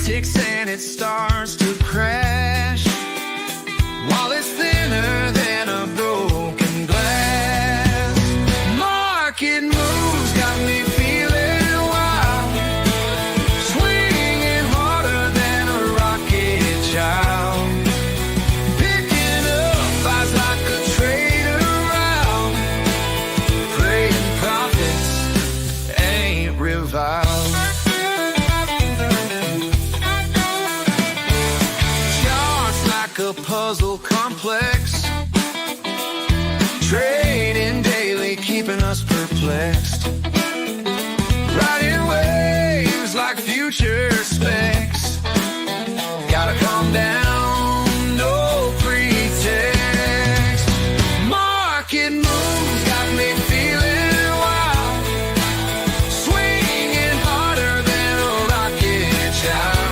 ticks and it starts to crash, while it's thinner than a broken glass. Market moves got me feeling wild, swinging harder than a rocket child. Picking up eyes like a trader around, praying profits ain't reviled. A puzzle complex, trading daily, keeping us perplexed. Riding waves like future specs. Gotta calm down, no pretext. Market moves got me feeling wild, swinging harder than a rocket child.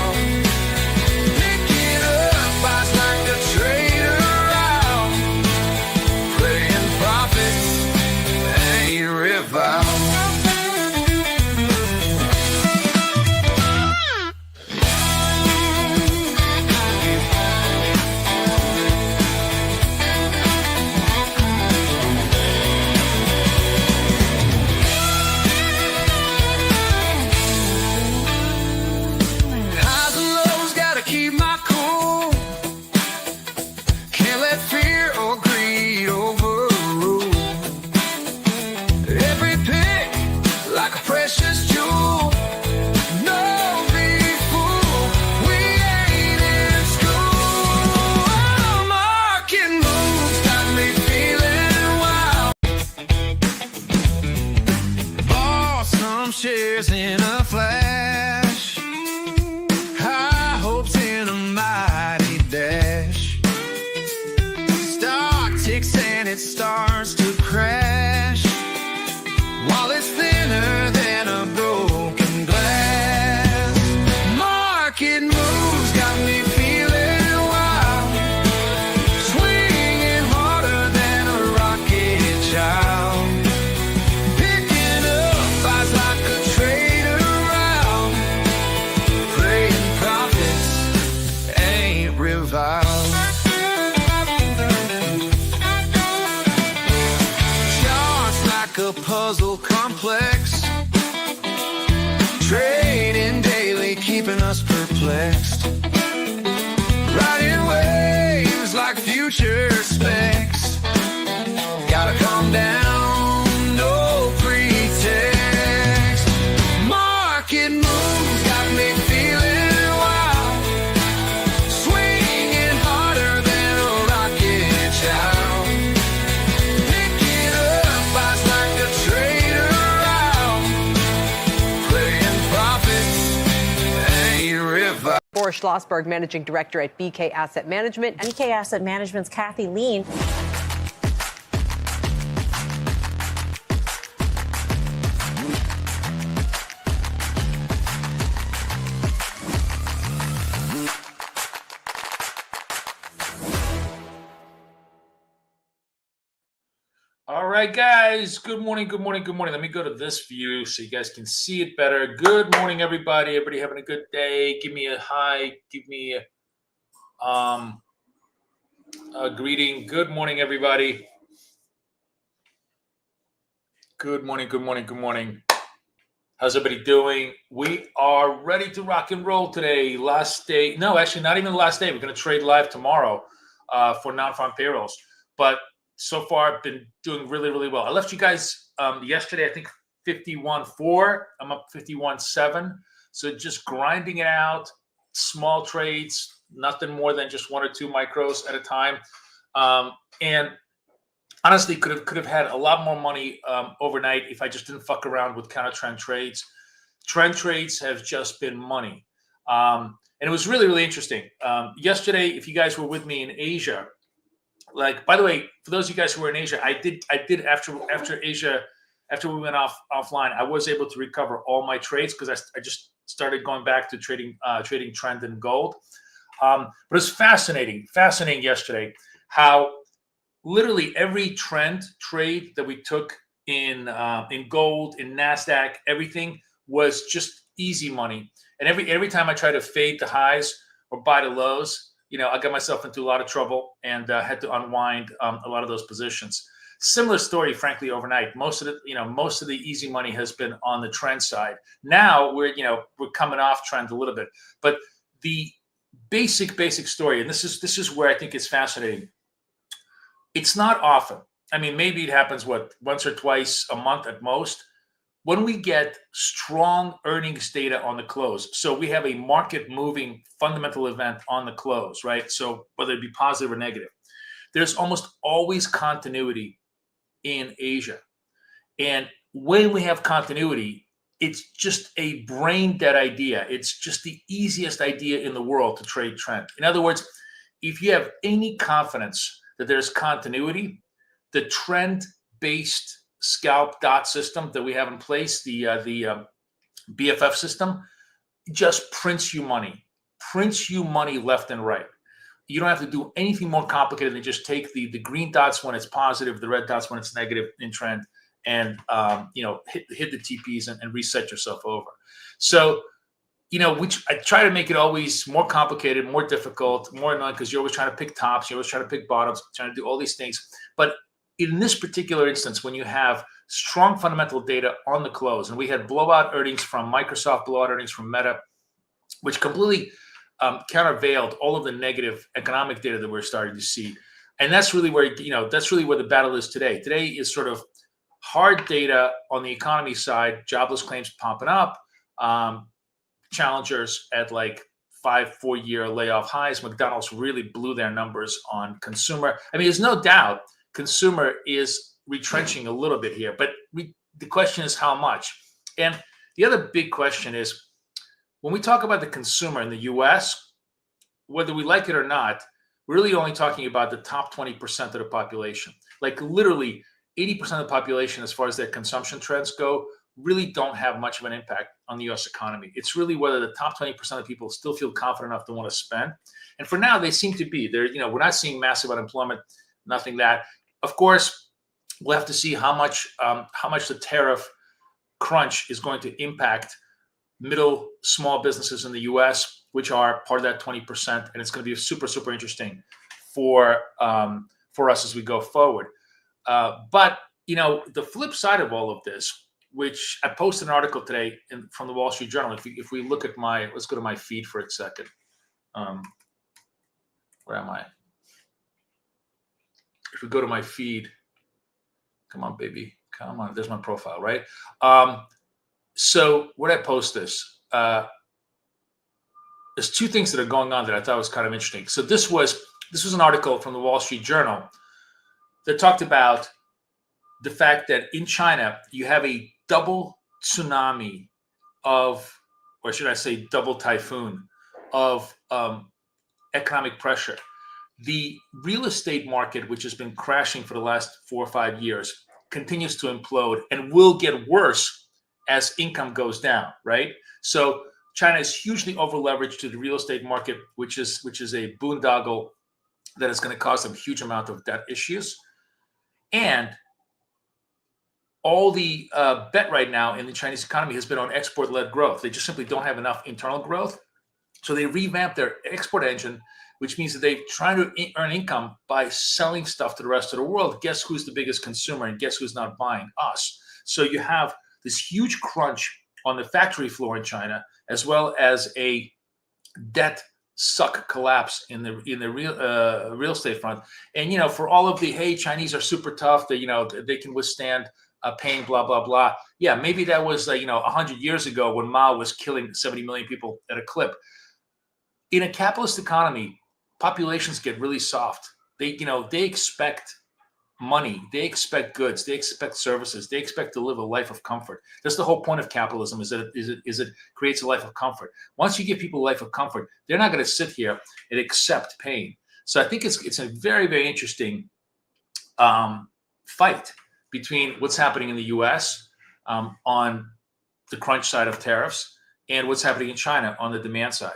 Shares in a flash, high hopes in a mighty dash. Stock ticks and it starts to crash, while it's thinner than a broken glass. Market moves got me feeling wild, swinging harder than a rocket child. Charts like a puzzle complex, trading daily, keeping us perplexed. Riding waves like future specs. Gotta calm down, no pretext. Market moves got me feeling wild, swinging harder than a rocket child. Picking up eyes like a trader around, playing profits ain't reviled. Boris Schlossberg, Managing Director at BK Asset Management. BK Asset Management's Kathy Lean. All right, guys. Good morning, good morning, good morning. Let me go to this view so you guys can see it better. Good morning, everybody. Everybody having a good day. Give me a hi. Give me a greeting. Good morning, everybody. Good morning, good morning, good morning. How's everybody doing? We are ready to rock and roll today. Last day. No, actually, not even the last day. We're going to trade live tomorrow for non-farm payrolls. But so far, I've been doing really, really well. I left you guys yesterday, I think 51.4. I'm up 51.7. So just grinding it out, small trades, nothing more than just 1 or 2 micros at a time. And honestly, could have had a lot more money overnight if I just didn't fuck around with counter trend trades. Trend trades have just been money. And it was really, really interesting. Yesterday, if you guys were with me in Asia, like, by the way, for those of you guys who were in Asia, I did after Asia, after we went offline, I was able to recover all my trades because I just started going back to trading trend and gold. But it's fascinating yesterday how literally every trend trade that we took in gold, in NASDAQ, everything was just easy money. And every time I try to fade the highs or buy the lows, I got myself into a lot of trouble and had to unwind a lot of those positions. Similar story, frankly, overnight. Most of the easy money has been on the trend side. Now we're coming off trend a little bit, but the basic story, and this is where I think it's fascinating. It's not often. I mean, maybe it happens once or twice a month at most, when we get strong earnings data on the close. So we have a market moving fundamental event on the close, right? So whether it be positive or negative, there's almost always continuity in Asia. And when we have continuity, it's just a brain dead idea. It's just the easiest idea in the world to trade trend. In other words, if you have any confidence that there's continuity, the trend-based scalp dot system that we have in place, the BFF system, just prints you money left and right. You don't have to do anything more complicated than just take the green dots when it's positive, the red dots when it's negative in trend, and hit the TPs and reset yourself over. So, which I try to make it always more complicated, more difficult, more annoying, because you're always trying to pick tops, you're always trying to pick bottoms, trying to do all these things. But in this particular instance, when you have strong fundamental data on the close, and we had blowout earnings from Microsoft, blowout earnings from Meta, which completely countervailed all of the negative economic data that we're starting to see. And that's really where, the battle is today. Today is sort of hard data on the economy side, jobless claims popping up, challengers at like 5-4-year layoff highs. McDonald's really blew their numbers on consumer. I mean, there's no doubt consumer is retrenching a little bit here, but the question is how much? And the other big question is, when we talk about the consumer in the US, whether we like it or not, we're really only talking about the top 20% of the population. Like literally 80% of the population, as far as their consumption trends go, really don't have much of an impact on the US economy. It's really whether the top 20% of people still feel confident enough to want to spend. And for now, they seem to be. We're not seeing massive unemployment, nothing that. Of course, we'll have to see how much the tariff crunch is going to impact middle, small businesses in the US, which are part of that 20%. And it's going to be super, super interesting for us as we go forward. But, the flip side of all of this, which I posted an article today from the Wall Street Journal. If we look at let's go to my feed for a second. Where am I? If we go to my feed, come on, baby, come on. There's my profile, right? So where did I post this? There's two things that are going on that I thought was kind of interesting. So this was an article from the Wall Street Journal that talked about the fact that in China, you have a double tsunami or should I say double typhoon of economic pressure. The real estate market, which has been crashing for the last 4 or 5 years, continues to implode and will get worse as income goes down, right? So China is hugely over-leveraged to the real estate market, which is a boondoggle that is going to cause them huge amount of debt issues. And all the bet right now in the Chinese economy has been on export-led growth. They just simply don't have enough internal growth. So they revamped their export engine, which means that they're trying to earn income by selling stuff to the rest of the world. Guess who's the biggest consumer and guess who's not buying? Us. So you have this huge crunch on the factory floor in China, as well as a debt suck collapse in the real estate front. And for all of the Chinese are super tough, they can withstand pain, blah blah blah. Yeah, maybe that was 100 years ago when Mao was killing 70 million people at a clip. In a capitalist economy, populations get really soft. They expect money, they expect goods, they expect services, they expect to live a life of comfort. That's the whole point of capitalism, is that it creates a life of comfort. Once you give people a life of comfort, they're not going to sit here and accept pain. So I think it's a very, very interesting fight between what's happening in the US on the crunch side of tariffs and what's happening in China on the demand side.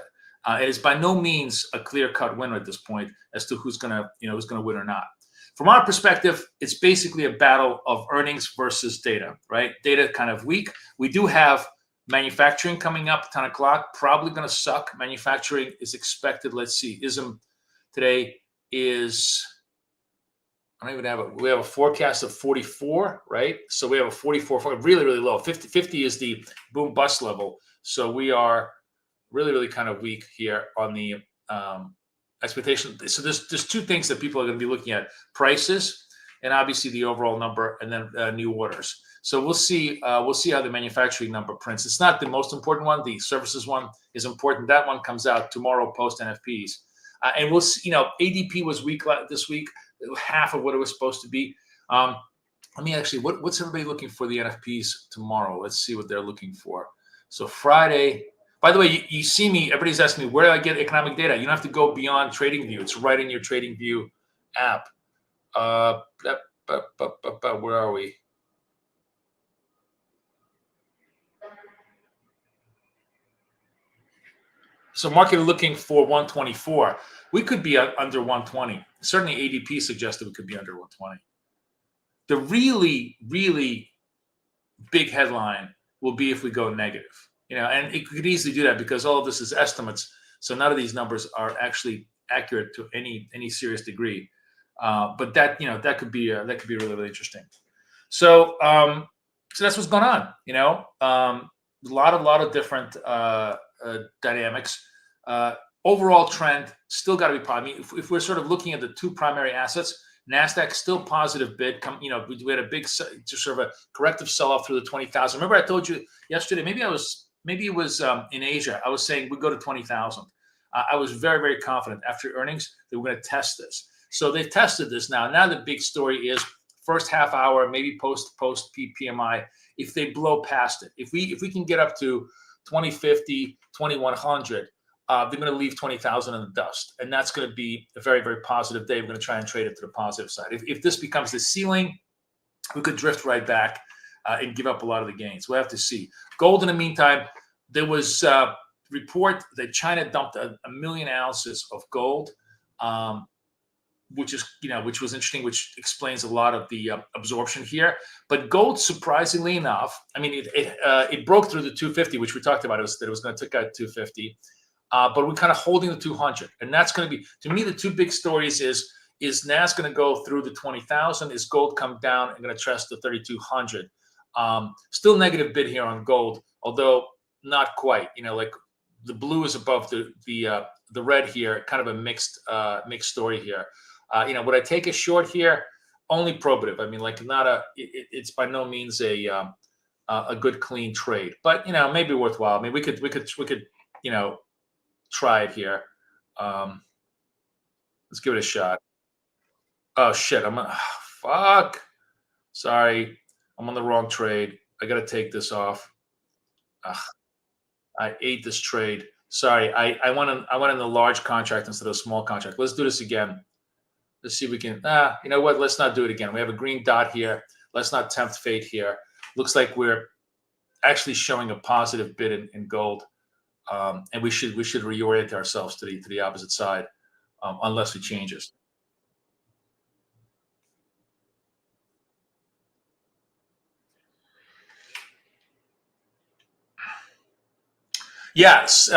It is by no means a clear-cut winner at this point as to who's gonna win or not. From our perspective, it's basically a battle of earnings versus data, right? Data kind of weak. We do have Manufacturing coming up 10 o'clock, probably going to suck. Manufacturing is expected. Let's see. ISM today is, I don't even have we have a forecast of 44, right? So we have a 44, really, really low. 50 is the boom bust level. So we are really, really kind of weak here on the expectation. So there's two things that people are going to be looking at: prices, and obviously the overall number, and then new orders. So we'll see how the manufacturing number prints. It's not the most important one. The services one is important. That one comes out tomorrow post NFPs, and we'll see. ADP was weak this week, half of what it was supposed to be. Let me actually, what's everybody looking for the NFPs tomorrow? Let's see what they're looking for. So Friday. By the way, you see me, everybody's asking me, where do I get economic data? You don't have to go beyond TradingView. It's right in your TradingView app. Where are we? So market looking for 124. We could be under 120. Certainly ADP suggested we could be under 120. The really, really big headline will be if we go negative. And it could easily do that because all of this is estimates. So none of these numbers are actually accurate to any serious degree. But that could be really, really interesting. So that's what's going on. A lot of different dynamics. Overall trend still got to be positive. If we're sort of looking at the two primary assets, NASDAQ still positive bid. We had a big sort of a corrective sell-off through the 20,000. Remember I told you yesterday, maybe it was in Asia, I was saying we go to 20,000. I was very, very confident after earnings that we're going to test this. So they've tested this now. Now the big story is first half hour, maybe post PMI, if they blow past it. If we can get up to 2050, 2100, they're going to leave 20,000 in the dust. And that's going to be a very, very positive day. We're going to try and trade it to the positive side. If this becomes the ceiling, we could drift right back and give up a lot of the gains. We'll have to see. Gold, in the meantime, there was a report that China dumped a million ounces of gold, which was interesting, which explains a lot of the absorption here. But gold, surprisingly enough, I mean, it broke through the 250, which we talked about. That it was going to take out 250. But we're kind of holding the 200. And that's going to be, to me, the two big stories is NAS going to go through the 20,000? Is gold come down and going to test the 3,200? Still negative bid here on gold, although not quite. Like the blue is above the red here, kind of a mixed story here. Would I take a short here? Only probative. I mean, like it's by no means a good clean trade, but maybe worthwhile. I mean, we could try it here. Let's give it a shot. Oh shit! Fuck. Sorry, I'm on the wrong trade. I gotta take this off. I ate this trade. Sorry, I went in the large contract instead of a small contract. Let's do this again. Let's see if we can. You know what? Let's not do it again. We have a green dot here. Let's not tempt fate here. Looks like we're actually showing a positive bid in gold. And we should reorient ourselves to the opposite side, unless we change this. Yes,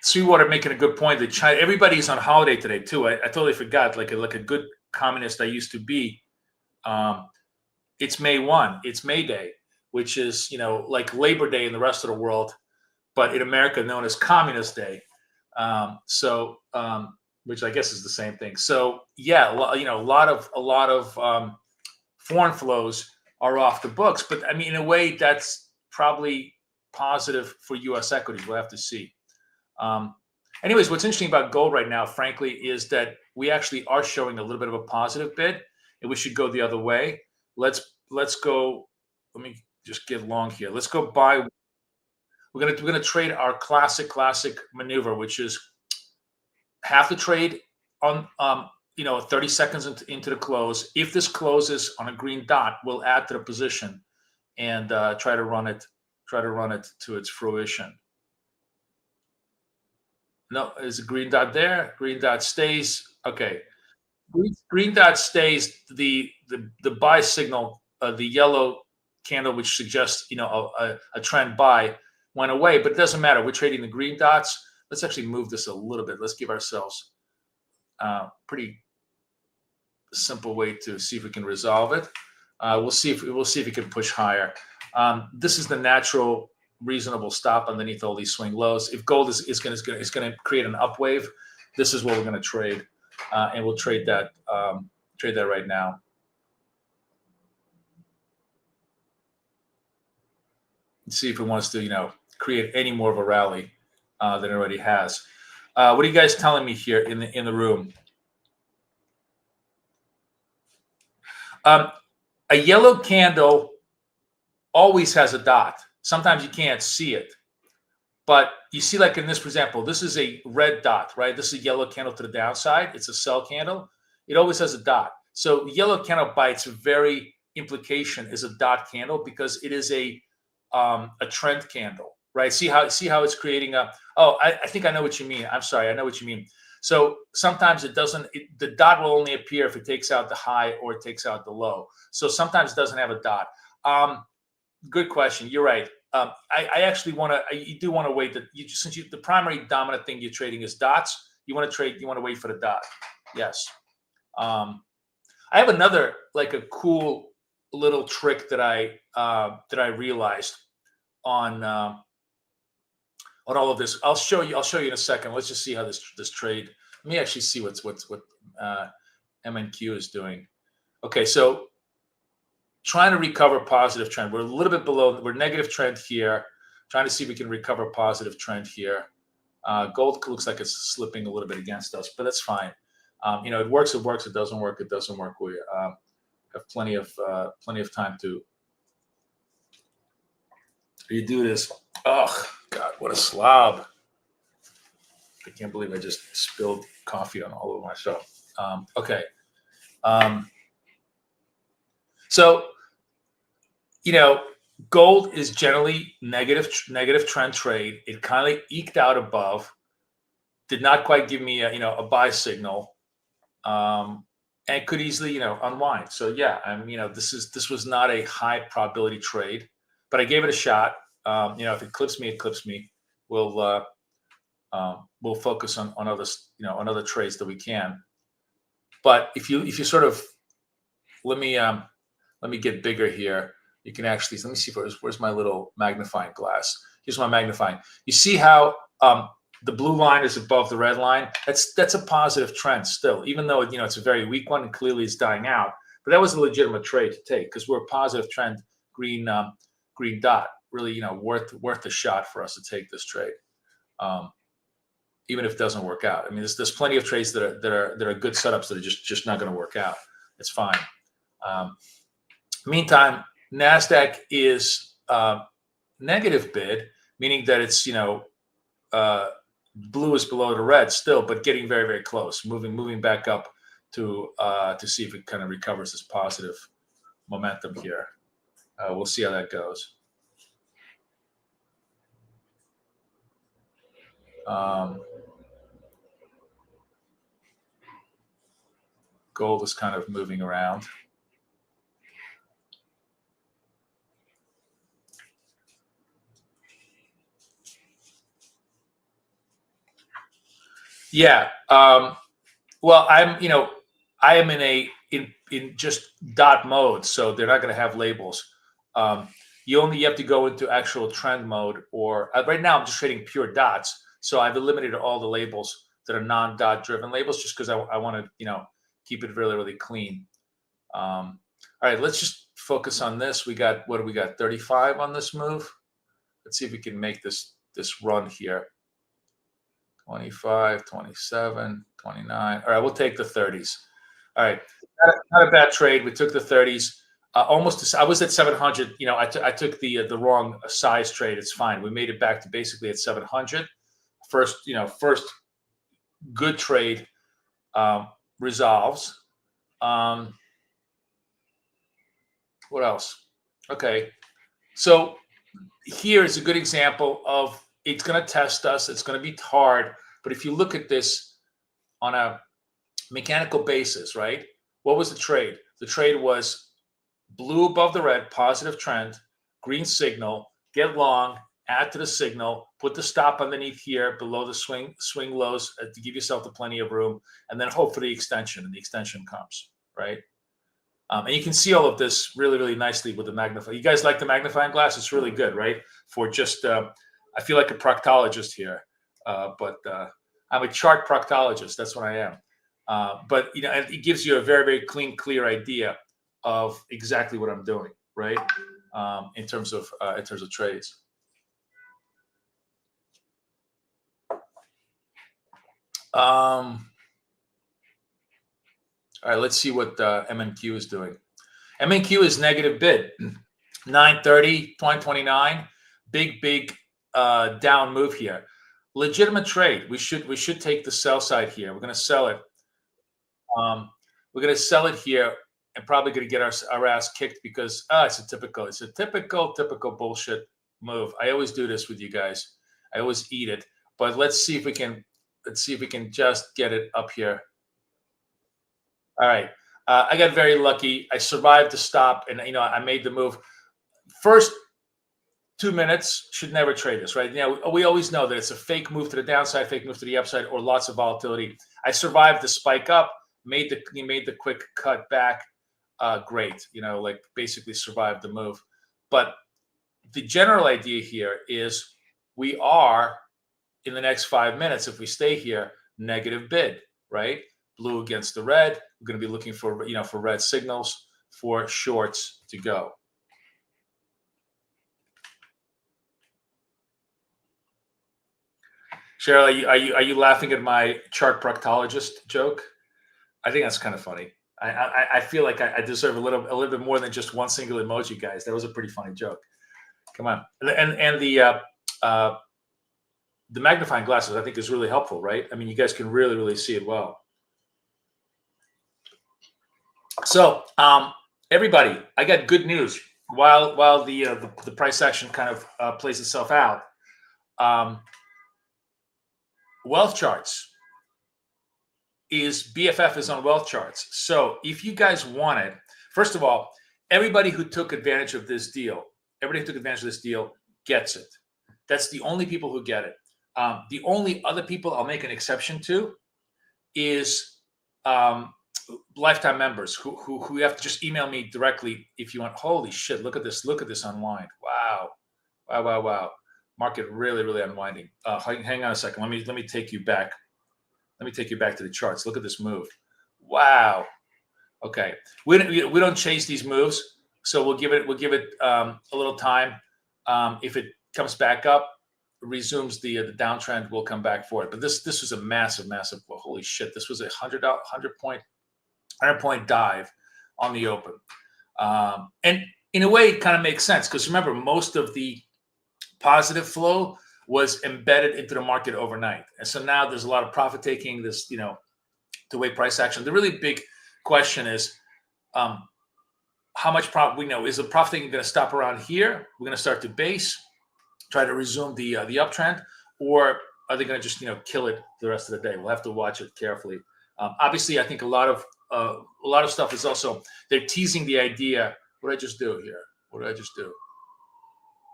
Sweetwater making a good point that China. Everybody's on holiday today too. I totally forgot. Like a good communist I used to be. It's May 1. It's May Day, which is like Labor Day in the rest of the world, but in America known as Communist Day. Which I guess is the same thing. So yeah, a lot of foreign flows are off the books, but I mean, in a way, that's probably positive for U.S. equities. We'll have to see. Anyways, what's interesting about gold right now, frankly, is that we actually are showing a little bit of a positive bid, and we should go the other way. Let's go. Let me just get long here. Let's go buy. We're gonna trade our classic maneuver, which is half the trade on 30 seconds into the close. If this closes on a green dot, we'll add to the position and try to run it to its fruition. No, is a green dot there? Green dot stays. Okay. Green dot stays. The buy signal, the yellow candle, which suggests a trend buy, went away, but it doesn't matter. We're trading the green dots. Let's actually move this a little bit. Let's give ourselves a pretty simple way to see if we can resolve it. We'll see if we can push higher. This is the natural, reasonable stop underneath all these swing lows. If gold is going to create an up wave, this is what we're going to trade, and we'll trade that right now. And see if it wants to, create any more of a rally than it already has. What are you guys telling me here in the room? A yellow candle always has a dot. Sometimes you can't see it, but you see, like in this, for example, this is a red dot, right? This is a yellow candle to the downside. It's a sell candle. It always has a dot. So yellow candle, by its very implication, is a dot candle because it is a trend candle, right? See how it's creating a. Oh, I think I know what you mean. I'm sorry, I know what you mean. So sometimes it doesn't. The dot will only appear if it takes out the high or it takes out the low. So sometimes it doesn't have a dot. Good question. You're right. I actually want to. You do want to wait. Since the primary dominant thing you're trading is dots, you want to trade. You want to wait for the dot. Yes. I have another, like, a cool little trick that I realized on all of this. I'll show you in a second. Let's just see how this trade. Let me actually see what MNQ is doing. Okay, so trying to recover positive trend. We're a little bit below. We're negative trend here. Trying to see if we can recover positive trend here. Gold looks like it's slipping a little bit against us, but that's fine. It works. It works. It doesn't work. It doesn't work. We have plenty of time to redo this. Oh God, what a slob! I can't believe I just spilled coffee on all over myself. Okay. So, gold is generally negative trend trade. It kind of eked out above. Did not quite give me a buy signal, and could easily unwind. So yeah, this was not a high probability trade, but I gave it a shot. If it clips me, it clips me. We'll focus on other trades that we can. But if you sort of let me get bigger here. You can actually, let me see where's my little magnifying glass. Here's my magnifying. You see how the blue line is above the red line? That's a positive trend still, even though it's a very weak one and clearly it's dying out. But that was a legitimate trade to take because we're a positive trend green dot. Really, worth a shot for us to take this trade, even if it doesn't work out. I mean, there's plenty of trades that are good setups that are just not going to work out. It's fine. Meantime, NASDAQ is negative bid, meaning that it's blue is below the red still, but getting very, very close, moving back up to see if it kind of recovers this positive momentum here. We'll see how that goes. Gold is kind of moving around. Yeah. Well, I am in just dot mode, so they're not going to have labels. You have to go into actual trend mode, or right now I'm just trading pure dots. So I've eliminated all the labels that are non-dot driven labels, just because I want to keep it really, really clean. All right, let's just focus on this. What do we got? 35 on this move. Let's see if we can make this run here. 25, 27, 29. All right, we'll take the 30s. All right, not a bad trade. We took the 30s. I was at 700. I took the wrong size trade. It's fine. We made it back to basically at 700. First good trade resolves. What else? Okay, so here is a good example of it's going to test us. It's going to be hard. But if you look at this on a mechanical basis, right? What was the trade? The trade was blue above the red, positive trend, green signal, get long, add to the signal, put the stop underneath here below the swing lows to give yourself plenty of room, and then hope for the extension, and the extension comes, right? And you can see all of this really, really nicely with the magnifying. You guys like the magnifying glass? It's really good, right? For just, I feel like a proctologist here, but I'm a chart proctologist. That's what I am. But it gives you a very, very clean, clear idea of exactly what I'm doing, right? In terms of trades. All right, let's see what MNQ is doing. MNQ is negative bid, 930, 2029, big down move here. Legitimate trade. We should take the sell side here. We're going to sell it. We're going to sell it here, and probably going to get our ass kicked because it's a typical bullshit move. I always do this with you guys. I always eat it. But let's see if we can just get it up here. All right. I got very lucky. I survived the stop, and I made the move. First 2 minutes, should never trade this, right? We always know that it's a fake move to the downside, fake move to the upside, or lots of volatility. I survived the spike up, made the quick cut back. Great, like basically survived the move. But the general idea here is we are in the next 5 minutes, if we stay here, negative bid, right? Blue against the red. We're going to be looking for for red signals for shorts to go. Cheryl, are you laughing at my chart proctologist joke? I think that's kind of funny. I feel like I deserve a little bit more than just one single emoji, guys. That was a pretty funny joke. Come on, and the magnifying glasses I think is really helpful, right? I mean, you guys can really see it well. So, everybody, I got good news. While the price action kind of plays itself out, wealth charts BFF is on wealth charts. So if you guys want it, first of all, everybody who took advantage of this deal, gets it. That's the only people who get it. The only other people I'll make an exception to is lifetime members who have to just email me directly if you want. Holy shit, look at this unwind. Wow. Market really unwinding. Hang on a second. Let me take you back. Let me take you back to the charts. Look at this move. Wow. Okay. We don't chase these moves, so we'll give it a little time. If it comes back up, resumes the downtrend, we'll come back for it. But this was a massive. Well, holy shit! This was a 100 point dive on the open, and in a way, it kind of makes sense because remember, most of the positive flow was embedded into the market overnight, and so now there's a lot of profit taking. This the way price action. The really big question is how much profit we know. Is the profit taking going to stop around here? We're going to start to base, try to resume the uptrend, or are they going to just kill it the rest of the day? We'll have to watch it carefully. Obviously, I think a lot of stuff is also they're teasing the idea. What did I just do here? What did I just do?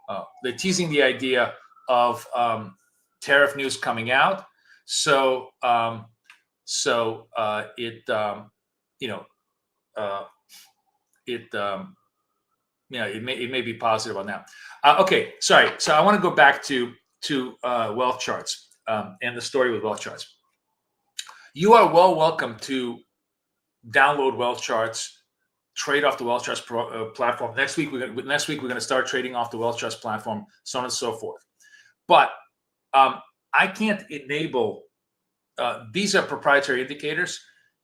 Oh, they're teasing the idea of tariff news coming out. So it may be positive on that. Okay, sorry. So I want to go back to wealth charts and the story with wealth charts. You are welcome to download wealth charts, trade off the wealth charts platform. Next week we're going to start trading off the wealth charts platform, so on and so forth. But I can't enable. These are proprietary indicators,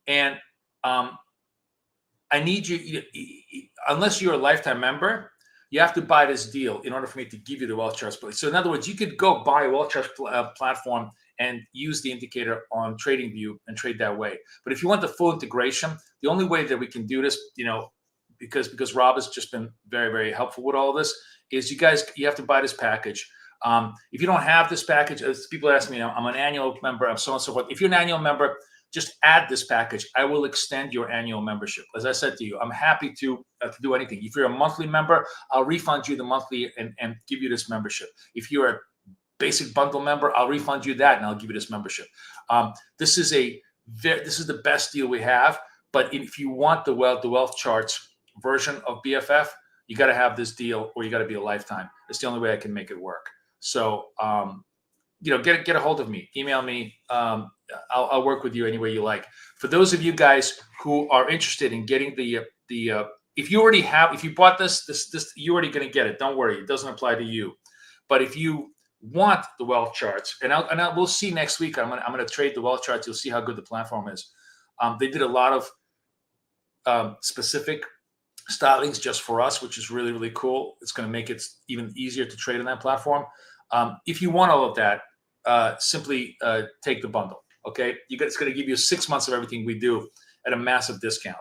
and I need you, unless you're a lifetime member, you have to buy this deal in order for me to give you the wealth charts. So in other words, you could go buy a wealth charts platform and use the indicator on TradingView and trade that way. But if you want the full integration, the only way that we can do this, because Rob has just been very, very helpful with all of this, is you have to buy this package. If you don't have this package, as people ask me, I'm an annual member, I'm so on and so forth. If you're an annual member, just add this package. I will extend your annual membership. As I said to you, I'm happy to do anything. If you're a monthly member, I'll refund you the monthly and give you this membership. If you're a basic bundle member, I'll refund you that and I'll give you this membership. This is the best deal we have. But if you want the wealth charts version of BFF, you got to have this deal, or you got to be a lifetime. It's the only way I can make it work. So, get a hold of me, email me. I'll work with you any way you like. For those of you guys who are interested in getting if you bought this, you're already going to get it. Don't worry, it doesn't apply to you. But if you want the wealth charts, we'll see next week. I'm gonna trade the wealth charts. You'll see how good the platform is. They did a lot of specific stylings just for us, which is really, really cool. It's going to make it even easier to trade on that platform. If you want all of that, simply take the bundle. Okay, it's going to give you 6 months of everything we do at a massive discount.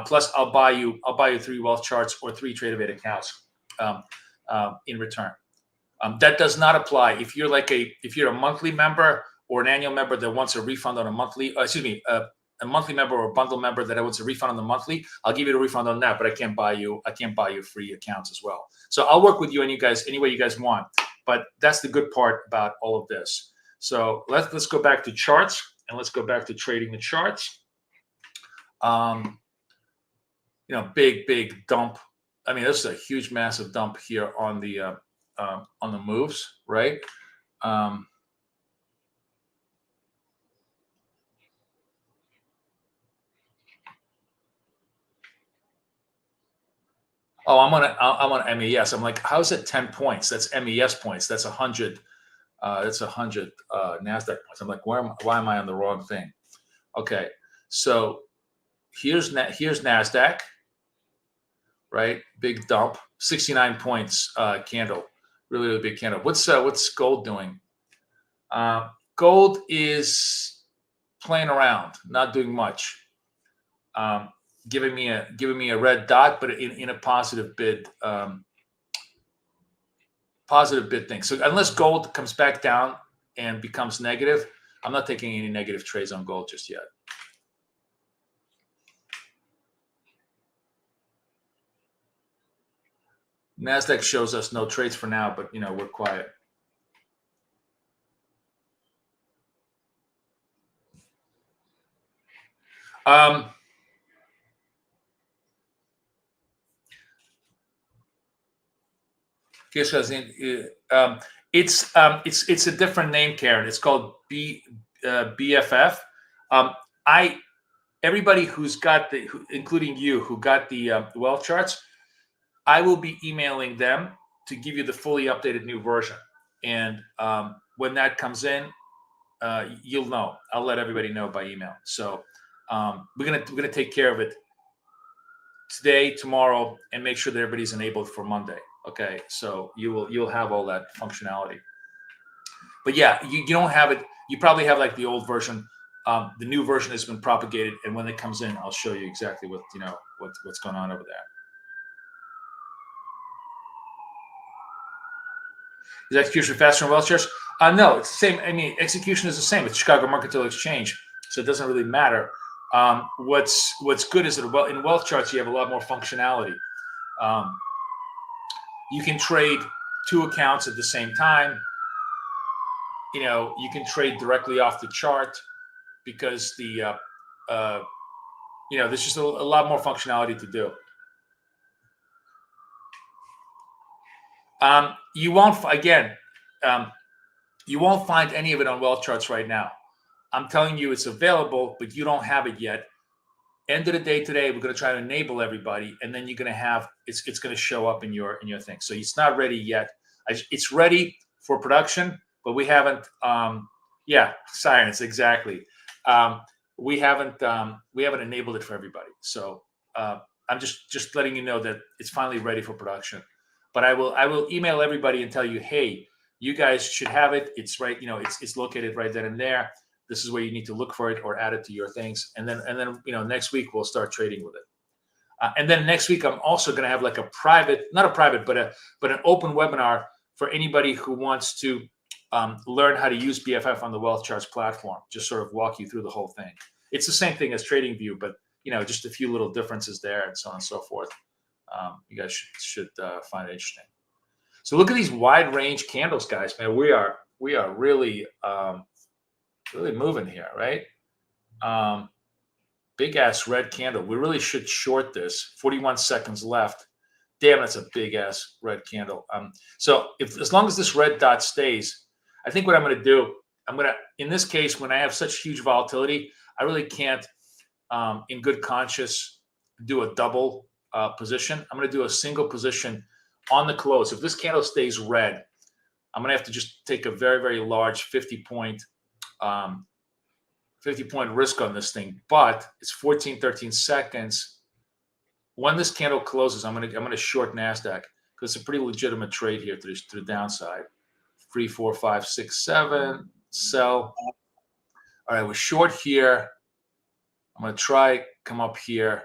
Plus, I'll buy you 3 wealth charts or 3 Tradeovate accounts in return. That does not apply if you're a monthly member or an annual member that wants a refund on a monthly. A monthly member or a bundle member that wants a refund on the monthly. I'll give you a refund on that, but I can't buy you free accounts as well. So I'll work with you any way you guys want. But that's the good part about all of this. So let's go back to charts and let's go back to trading the charts. Big dump. I mean, this is a huge, massive dump here on the moves, right? Oh, I'm on MES. I'm like, how is it 10 points? That's MES points. That's 100. That's 100 Nasdaq points. I'm like, why am I on the wrong thing? Okay, so here's Nasdaq, right? Big dump, 69 points candle, really, really big candle. What's gold doing? Gold is playing around, not doing much. Giving me a red dot, but in a positive bid thing. So unless gold comes back down and becomes negative, I'm not taking any negative trades on gold just yet. Nasdaq shows us no trades for now, but we're quiet. It's a different name, Karen. It's called BFF. Everybody who's got including you, who got the wealth charts, I will be emailing them to give you the fully updated new version. And when that comes in, you'll know. I'll let everybody know by email. So we're gonna take care of it today, tomorrow, and make sure that everybody's enabled for Monday. Okay, so you'll have all that functionality. But yeah, you don't have it. You probably have like the old version. The new version has been propagated, and when it comes in, I'll show you exactly what's going on over there. Is execution faster on wealth shares? No, it's the same. I mean, execution is the same. It's Chicago Mercantile Exchange, so it doesn't really matter. What's good is that in wealth charts you have a lot more functionality. You can trade 2 accounts at the same time. You can trade directly off the chart because there's just a lot more functionality to do. You won't find any of it on wealth charts right now. I'm telling you it's available, but you don't have it yet. End of the day today, we're going to try to enable everybody, and then you're going to have it's going to show up in your thing. So it's not ready yet. It's ready for production, but we haven't. Science exactly. We haven't enabled it for everybody. So I'm just letting you know that it's finally ready for production. But I will email everybody and tell you, hey, you guys should have it. It's right. It's located right then and there. This is where you need to look for it or add it to your things. And then next week we'll start trading with it. And then next week I'm also going to have like not a private, but an open webinar for anybody who wants to learn how to use BFF on the Wealth Charts platform. Just sort of walk you through the whole thing. It's the same thing as TradingView, but just a few little differences there, and so on and so forth. You guys should find it interesting. So look at these wide range candles, guys. Man, we are really really moving here, right? Big ass red candle. We really should short this. 41 seconds left. Damn, that's a big ass red candle. So as long as this red dot stays, I think what I'm going to do, in this case, when I have such huge volatility, I really can't, in good conscience, do a double position. I'm going to do a single position on the close. If this candle stays red, I'm going to have to just take a very, very large 50 point risk on this thing. But it's 14, 13 seconds. When this candle closes, I'm gonna short Nasdaq because it's a pretty legitimate trade here to the downside. 3, 4, 5, 6, 7. Sell. All right, we're short here. I'm gonna try come up here.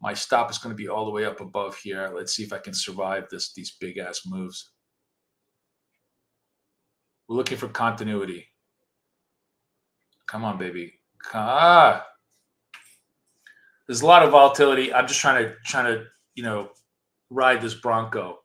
My stop is going to be all the way up above here. Let's see if I can survive these big ass moves. We're looking for continuity. Come on, baby. There's a lot of volatility. I'm just trying to ride this Bronco.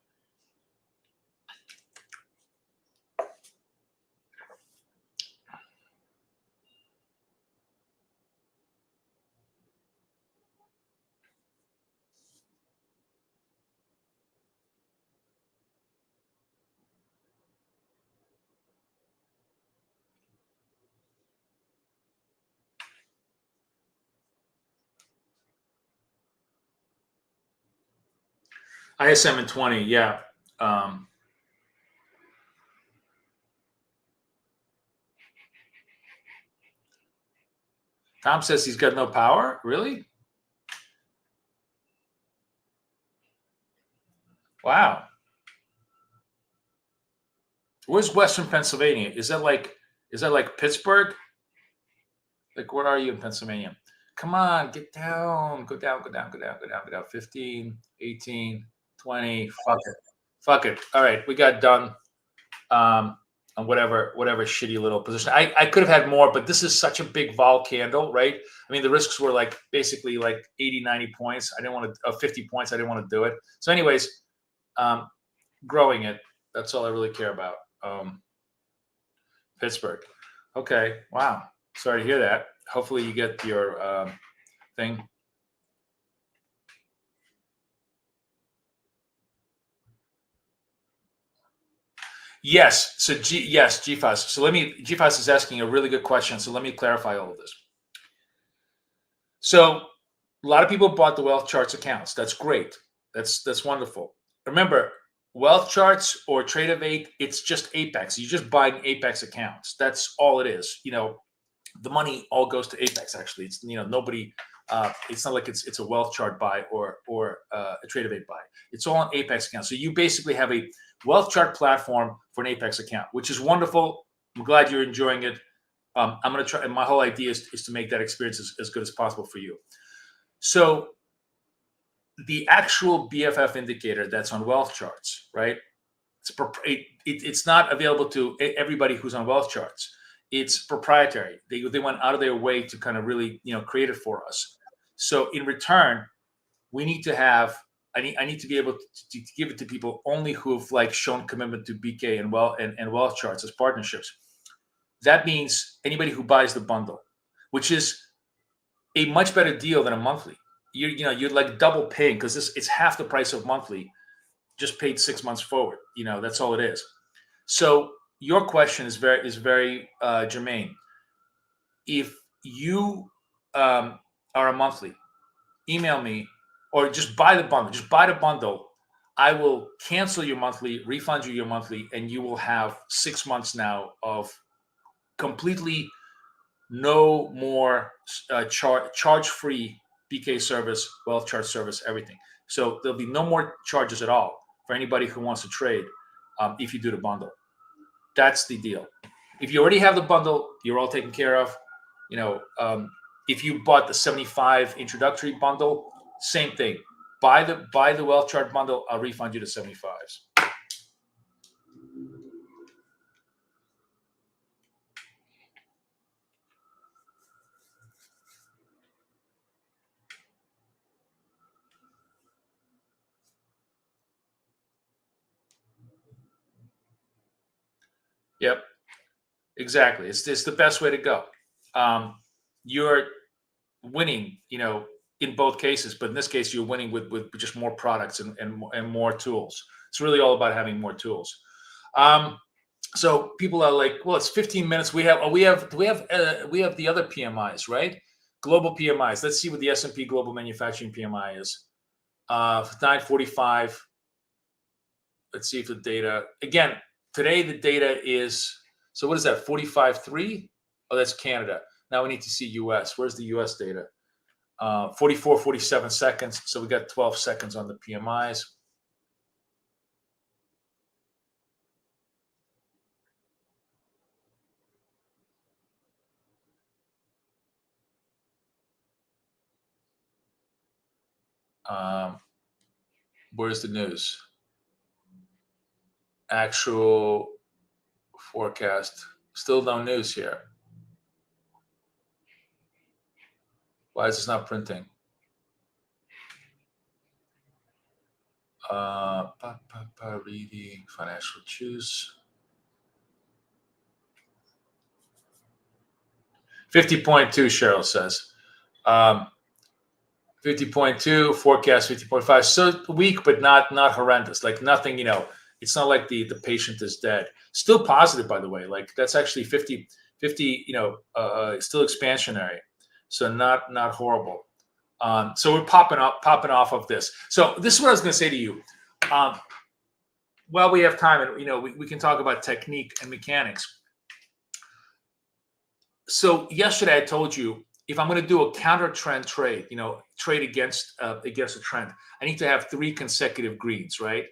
ISM in 20, yeah. Tom says he's got no power. Really? Wow. Where's Western Pennsylvania? Is that like Pittsburgh? Like, where are you in Pennsylvania? Come on, get down. Go down. 15, 18, 20. Fuck it. All right, we got done on whatever shitty little position. I could have had more, but this is such a big vol candle, right? I mean, the risks were like basically like 80, 90 points. I didn't want to 50 points. I didn't want to do it. So anyways, growing it. That's all I really care about. Pittsburgh. Okay. Wow. Sorry to hear that. Hopefully you get your thing. Yes. So GFAS. So GFAS is asking a really good question. So let me clarify all of this. So a lot of people bought the Wealth Charts accounts. That's great. That's wonderful. Remember, Wealth Charts or Trade-of-8, it's just Apex. You're just buying Apex accounts. That's all it is. The money all goes to Apex. Actually, it's nobody. It's not like it's a Wealth Chart buy or a Trade-of-8 buy. It's all an Apex account. So you basically have a Wealth Chart platform for an Apex account, which is wonderful. I'm glad you're enjoying it. I'm going to try. And my whole idea is to make that experience as good as possible for you. So the actual BFF indicator that's on Wealth Charts, right? It's not available to everybody who's on Wealth Charts. It's proprietary. They went out of their way to kind of really create it for us. So in return, we need to have. I need to be able to give it to people only who've shown commitment to BK and Wealth Charts as partnerships. That means anybody who buys the bundle, which is a much better deal than a monthly. You're like double paying because it's half the price of monthly, just paid 6 months forward. That's all it is. So your question is very germane. If you are a monthly, email me or just buy the bundle. Just buy the bundle. I will cancel your monthly, refund you your monthly, and you will have 6 months now of completely no more charge-free BK service, Wealth Chart service, everything. So there'll be no more charges at all for anybody who wants to trade if you do the bundle. That's the deal. If you already have the bundle, you're all taken care of. If you bought the 75 introductory bundle, same thing. Buy the Wealth Chart bundle. I'll refund you the 75s. Yep. Exactly. It's the best way to go. You're winning, in both cases, but in this case, you're winning with just more products and more tools. It's really all about having more tools. So people are like, well, it's 15 minutes. We have the other PMIs, right? Global PMIs. Let's see what the S&P Global Manufacturing PMI is. 945. Let's see if the data again today. The data is, so what is that? 45.3. Oh, that's Canada. Now we need to see US. Where's the US data? 44, 47 seconds. So we got 12 seconds on the PMIs. Where's the news? Actual forecast. Still no news here. Why is this not printing? Reading financial choose. 50.2, Cheryl says. 50.2, forecast 50.5. So weak, but not horrendous. Like nothing, it's not like the patient is dead. Still positive, by the way. Like that's actually 50, still expansionary. So not horrible. So we're popping off of this. So this is what I was going to say to you. While we have time, and we can talk about technique and mechanics. So yesterday I told you, if I'm going to do a counter trend trade, trade against a trend, I need to have 3 consecutive greens, right?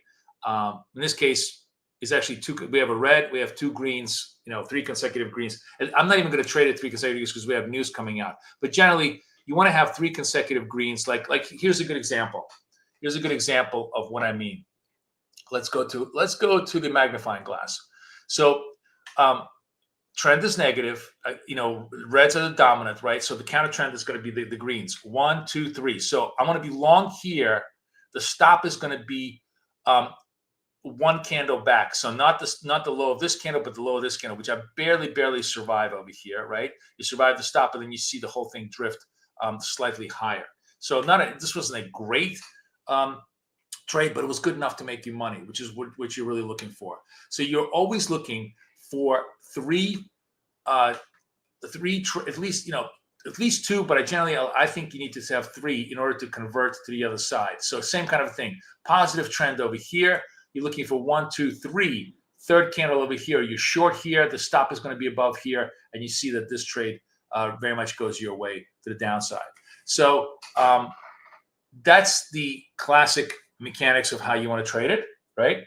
In this case, it's actually 2. We have a red, we have 2 greens, 3 consecutive greens. And I'm not even going to trade at 3 consecutive greens because we have news coming out. But generally, you want to have 3 consecutive greens. Like here's a good example. Here's a good example of what I mean. Let's go to the magnifying glass. So trend is negative. Reds are the dominant, right? So the counter trend is going to be the greens. 1, 2, 3. So I want to be long here. The stop is going to be 1 candle back. So not the low of this candle, but the low of this candle, which I barely survive over here, right? You survive the stop, and then you see the whole thing drift slightly higher. So this wasn't a great trade, but it was good enough to make you money, which is what you're really looking for. So you're always looking for 3, at least 2, but I think you need to have 3 in order to convert to the other side. So same kind of thing. Positive trend over here. You're looking for 1, 2, 3. Third candle over here. You're short here. The stop is going to be above here, and you see that this trade very much goes your way to the downside. So that's the classic mechanics of how you want to trade it, right?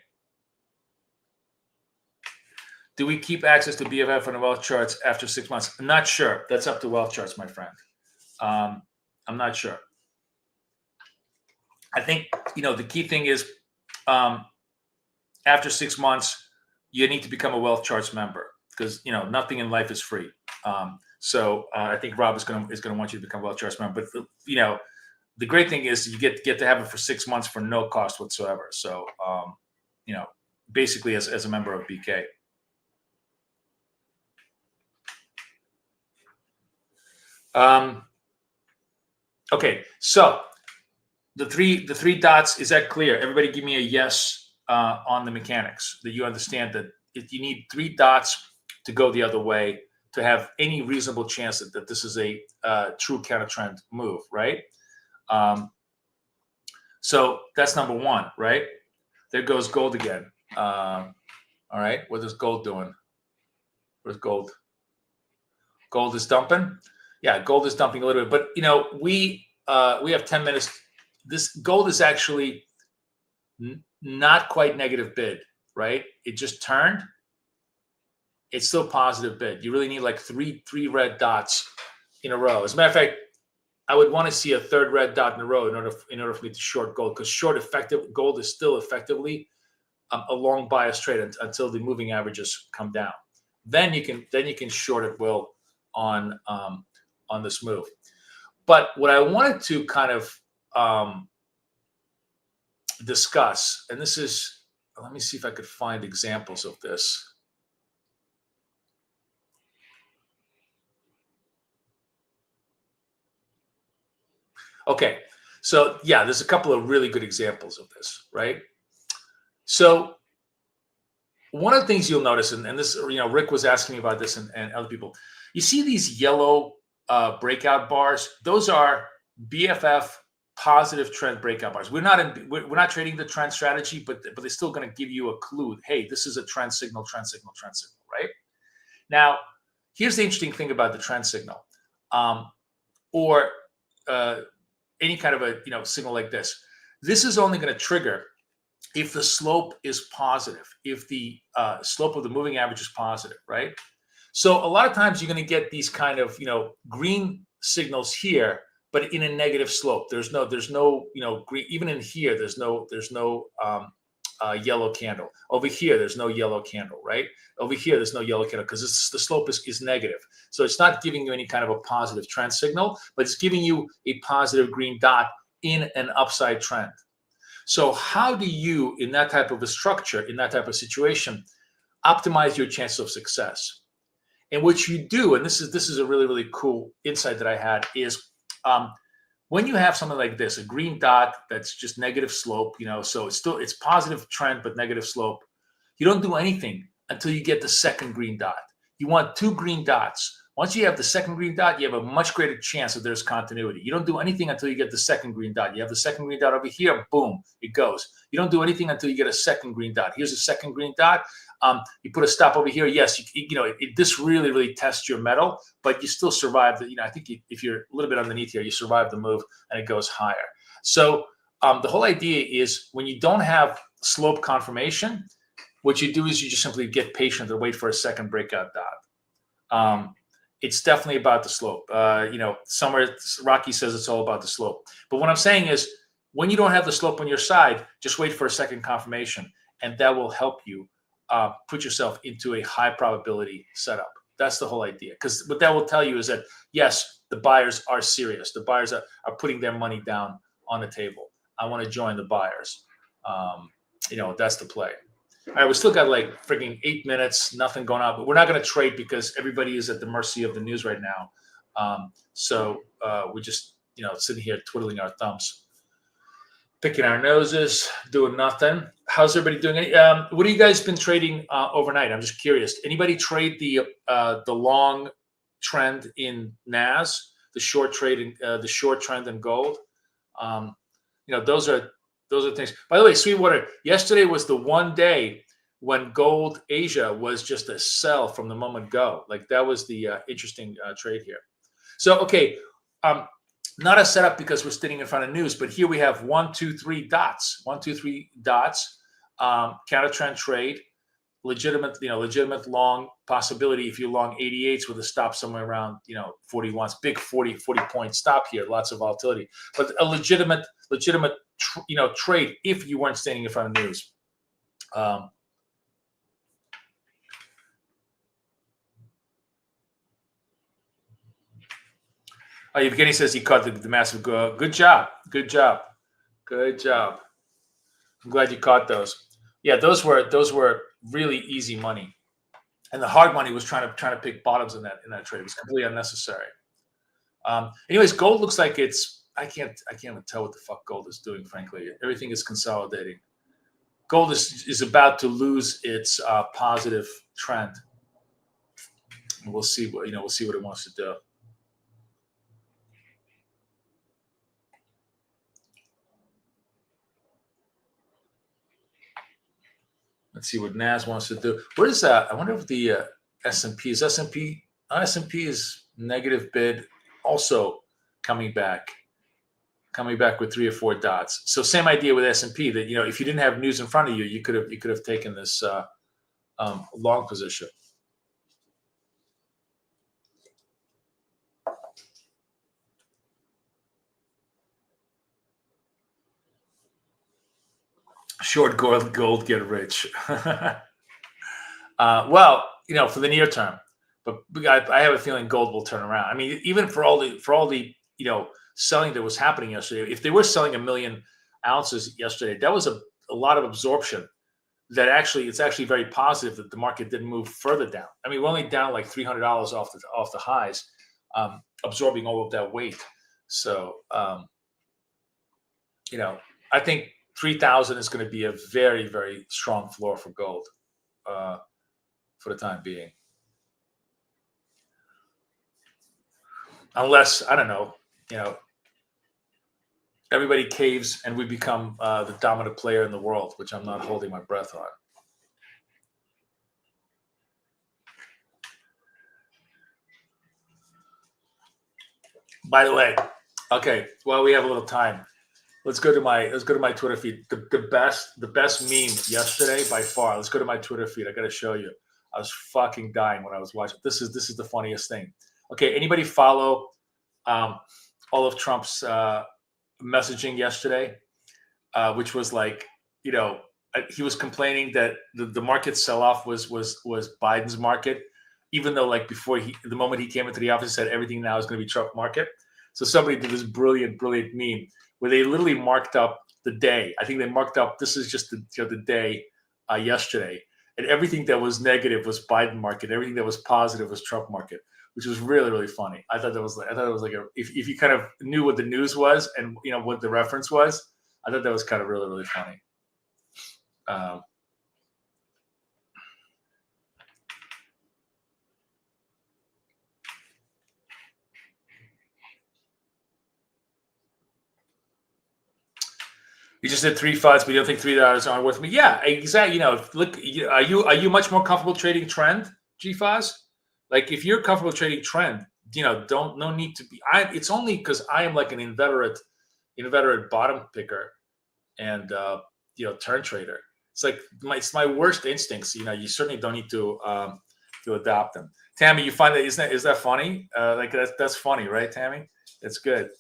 Do we keep access to BFF and wealth charts after 6 months? I'm not sure. That's up to wealth charts, my friend. I'm not sure. I think, the key thing is after 6 months, you need to become a wealth charts member because, nothing in life is free. So I think Rob is going to want you to become a wealth charts member. But, the great thing is you get to have it for 6 months for no cost whatsoever. So, basically as a member of BK. Okay, so the three dots, is that clear? Everybody give me a yes on the mechanics, that you understand that if you need 3 dots to go the other way to have any reasonable chance that this is a true counter trend move, right? So that's number 1, right? There goes gold again. All right, what is gold doing? Where's gold? Gold is dumping. Yeah, gold is dumping a little bit, but we have 10 minutes. This gold is actually not quite negative bid, right? It just turned. It's still positive bid. You really need like three red dots in a row. As a matter of fact, I would want to see a 3rd red dot in a row in order for me to short gold, because gold is still effectively a long bias trade until the moving averages come down. Then you can short at will on this move. But what I wanted to kind of discuss, and this is, let me see if I could find examples of this. Okay, so yeah, there's a couple of really good examples of this, right? So one of the things you'll notice, and this, Rick was asking me about this, and other people, you see these yellow breakout bars. Those are BFF positive trend breakout bars. We're not trading the trend strategy, but they're still going to give you a clue. Hey, this is a trend signal, right? Now, here's the interesting thing about the trend signal, or any kind of a signal like this. This is only going to trigger if the slope is positive, if the slope of the moving average is positive, right? So a lot of times you're going to get these kind of green signals here, but in a negative slope. There's no green. Even in here, there's no yellow candle. Over here, there's no yellow candle, right? Over here, there's no yellow candle because the slope is negative. So it's not giving you any kind of a positive trend signal, but it's giving you a positive green dot in an upside trend. So how do you, in that type of a structure, in that type of situation, optimize your chance of success? And what you do, and this is a really, really cool insight that I had, is when you have something like this, a green dot that's just negative slope, so it's positive trend but negative slope, you don't do anything until you get the second green dot. You want 2 green dots. Once you have the second green dot, you have a much greater chance that there's continuity. You don't do anything until you get the second green dot. You have the second green dot over here, boom, it goes. You don't do anything until you get a second green dot. Here's a second green dot. You put a stop over here. Yes, this really, really tests your mettle, but you still survive. I think if you're a little bit underneath here, you survive the move and it goes higher. So the whole idea is when you don't have slope confirmation, what you do is you just simply get patient and wait for a second breakout dot. It's definitely about the slope. Somewhere Rocky says it's all about the slope. But what I'm saying is when you don't have the slope on your side, just wait for a second confirmation, and that will help you put yourself into a high probability setup. That's the whole idea. Because what that will tell you is that, yes, the buyers are serious. The buyers are putting their money down on the table. I want to join the buyers. That's the play. All right, we still got like freaking 8 minutes, nothing going on, but we're not going to trade because everybody is at the mercy of the news right now. So we're just, sitting here twiddling our thumbs, picking our noses, doing nothing. How's everybody doing? What have you guys been trading overnight? I'm just curious. Anybody trade the long trend in NAS, the short trend in gold? Those are things. By the way, Sweetwater, yesterday was the one day when gold Asia was just a sell from the moment go. Like that was the interesting trade here. So, okay, not a setup because we're sitting in front of news, but here we have 1, 2, 3 dots. 1, 2, 3 dots. Counter trend trade, legitimate long possibility. If you long 88s with a stop somewhere around 41s, big 40 point stop here. Lots of volatility, but a legitimate trade if you weren't standing in front of news. Evgeny says he caught the massive go. Good job. I'm glad you caught those. Yeah, those were really easy money, and the hard money was trying to pick bottoms in that trade. It was completely unnecessary. Anyways, gold looks like it's. I can't even tell what the fuck gold is doing. Frankly, everything is consolidating. Gold is about to lose its positive trend. We'll see what we'll see what it wants to do. Let's see what NAS wants to do. Where is that? I wonder if the S&P is S&P is negative bid, also coming back with 3 or 4 dots. So same idea with S&P that if you didn't have news in front of you, you could have taken this long position. Short gold, get rich. Well, for the near term, but I have a feeling gold will turn around. I mean, even for all the selling that was happening yesterday, if they were selling 1 million ounces yesterday, that was a lot of absorption. It's actually very positive that the market didn't move further down. I mean, we're only down like $300 off the highs, absorbing all of that weight. So I think 3,000 is going to be a very, very strong floor for gold for the time being. Unless, I don't know, everybody caves and we become the dominant player in the world, which I'm not holding my breath on. By the way, okay, well, we have a little time. Let's go to my Twitter feed. The best meme yesterday by far. Let's go to my Twitter feed. I got to show you. I was fucking dying when I was watching. This is the funniest thing. Okay, anybody follow all of Trump's messaging yesterday, which was like, he was complaining that the market sell-off was Biden's market, even though like before the moment he came into the office, he said everything now is going to be Trump market. So somebody did this brilliant meme where they literally marked up the day. I think they marked up, this is just the day yesterday, and everything that was negative was Biden market, everything that was positive was Trump market, which was really, really funny. I thought it was like if you kind of knew what the news was and what the reference was, I thought that was kind of really, really funny. You just did 3 fights, but you don't think $3 aren't worth me? Yeah, exactly. Look, are you much more comfortable trading trend, GFAS? Like, if you're comfortable trading trend, no need to be. It's only because I am like an inveterate bottom picker and turn trader. It's like my worst instincts. You certainly don't need to adopt them. Tammy, you find that is that funny? Like that's funny, right, Tammy? That's good.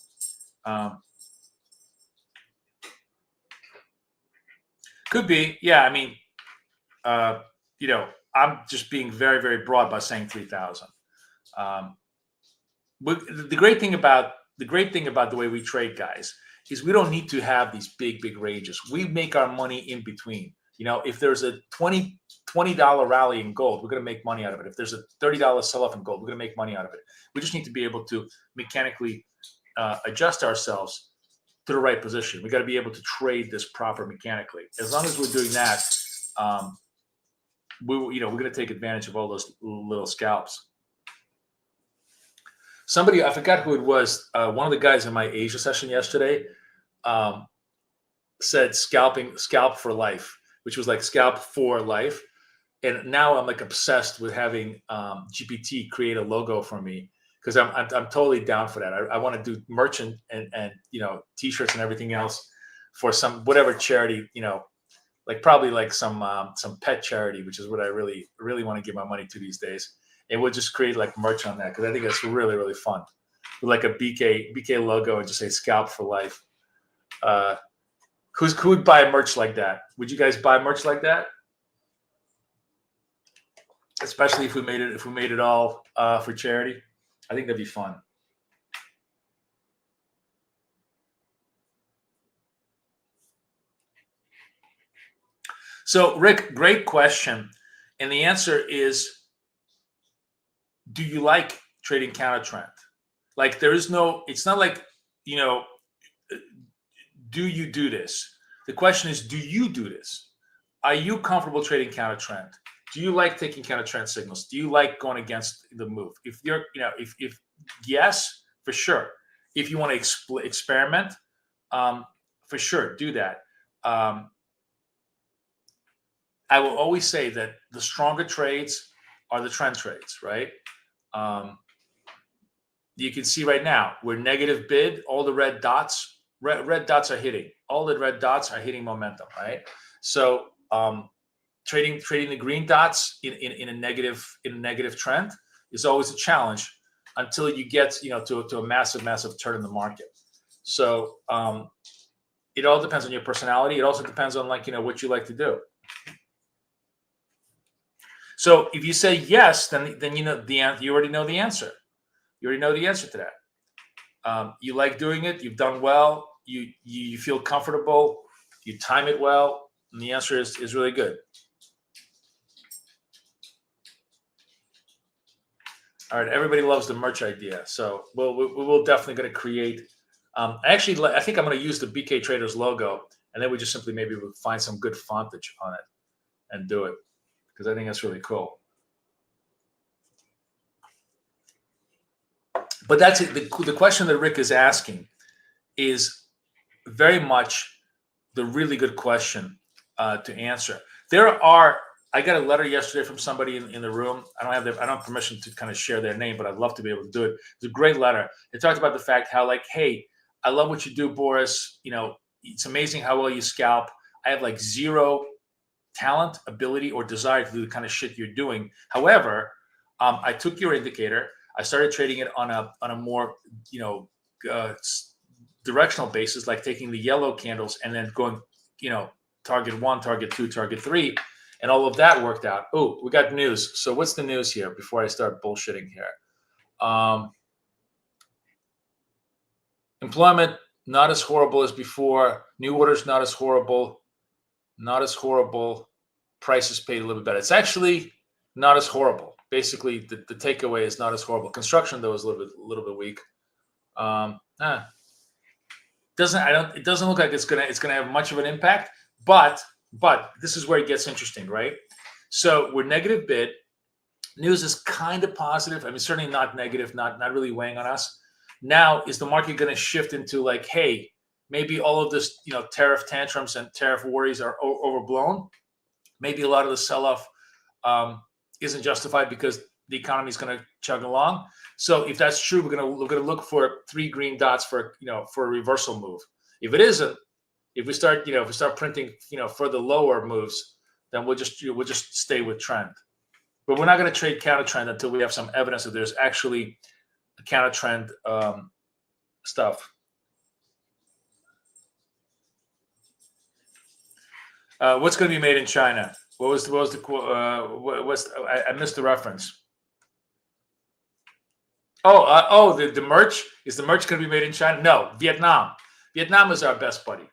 Could be, yeah. I mean, I'm just being very, very broad by saying 3,000. But the great thing about the way we trade, guys, is we don't need to have these big ranges. We make our money in between. If there's a $20 rally in gold, we're going to make money out of it. If there's a $30 sell-off in gold, we're going to make money out of it. We just need to be able to mechanically adjust ourselves to the right position. We got to be able to trade this proper mechanically. As long as we're doing that, we're going to take advantage of all those little scalps. Somebody, I forgot who it was, one of the guys in my Asia session yesterday said scalp for life, which was like scalp for life. And now I'm like obsessed with having GPT create a logo for me, because I'm totally down for that. I want to do merchant and T-shirts and everything else for some whatever charity, like probably like some pet charity, which is what I really, really want to give my money to these days. And we'll just create like merch on that, because I think that's really, really fun. With like a BK logo and just say scalp for life. Who would buy merch like that? Would you guys buy merch like that? Especially if we made it all for charity. I think that'd be fun. So, Rick, great question. And the answer is, do you like trading counter trend? Like, it's not like, do you do this? The question is, do you do this? Are you comfortable trading counter trend? Do you like taking counter trend signals? Do you like going against the move? If you're, if yes, for sure. If you want to experiment, for sure, do that. I will always say that the stronger trades are the trend trades, right? You can see right now we're negative bid. All the red dots are hitting. All the red dots are hitting momentum, right? So trading the green dots in a negative trend is always a challenge until you get to a massive turn in the market. So it all depends on your personality. It also depends on what you like to do. So if you say yes, then you already know the answer. You already know the answer to that. You like doing it. You've done well. You feel comfortable. You time it well. And the answer is really good. All right. Everybody loves the merch idea. So we'll definitely going to create I think I'm going to use the BK Traders logo, and then we just simply maybe we'll find some good fontage on it and do it, because I think that's really cool. But that's it. The question that Rick is asking is very much the really good question to answer. I got a letter yesterday from somebody in the room. I don't have permission to kind of share their name, but I'd love to be able to do it. It's a great letter. They talked about the fact how, like, hey, I love what you do, Boris. You know, it's amazing how well you scalp. I have like zero talent, ability, or desire to do the kind of shit you're doing. However, I took your indicator. I started trading it on a more, directional basis, like taking the yellow candles and then going, target 1, target 2, target 3. And all of that worked out. Oh, we got news. So what's the news here before I start bullshitting here? Employment, not as horrible as before. New orders, not as horrible. Not as horrible. Prices paid a little bit better. It's actually not as horrible. Basically, the takeaway is not as horrible. Construction, though, is a little bit weak. It doesn't look like it's gonna have much of an impact, but this is where it gets interesting, right? So we're negative bid. News is kind of positive. I mean, certainly not negative, not really weighing on us. Now, is the market going to shift into like, hey, maybe all of this, tariff tantrums and tariff worries are overblown? Maybe a lot of the sell-off isn't justified because the economy is going to chug along. So if that's true, we're going to look for 3 green dots for a reversal move. If it isn't, if we start printing further lower moves, then we'll just stay with trend. But we're not going to trade counter trend until we have some evidence that there's actually a counter trend stuff. What's going to be made in China? I missed the reference. The merch. Is the merch going to be made in China? No, Vietnam. Vietnam is our best buddy.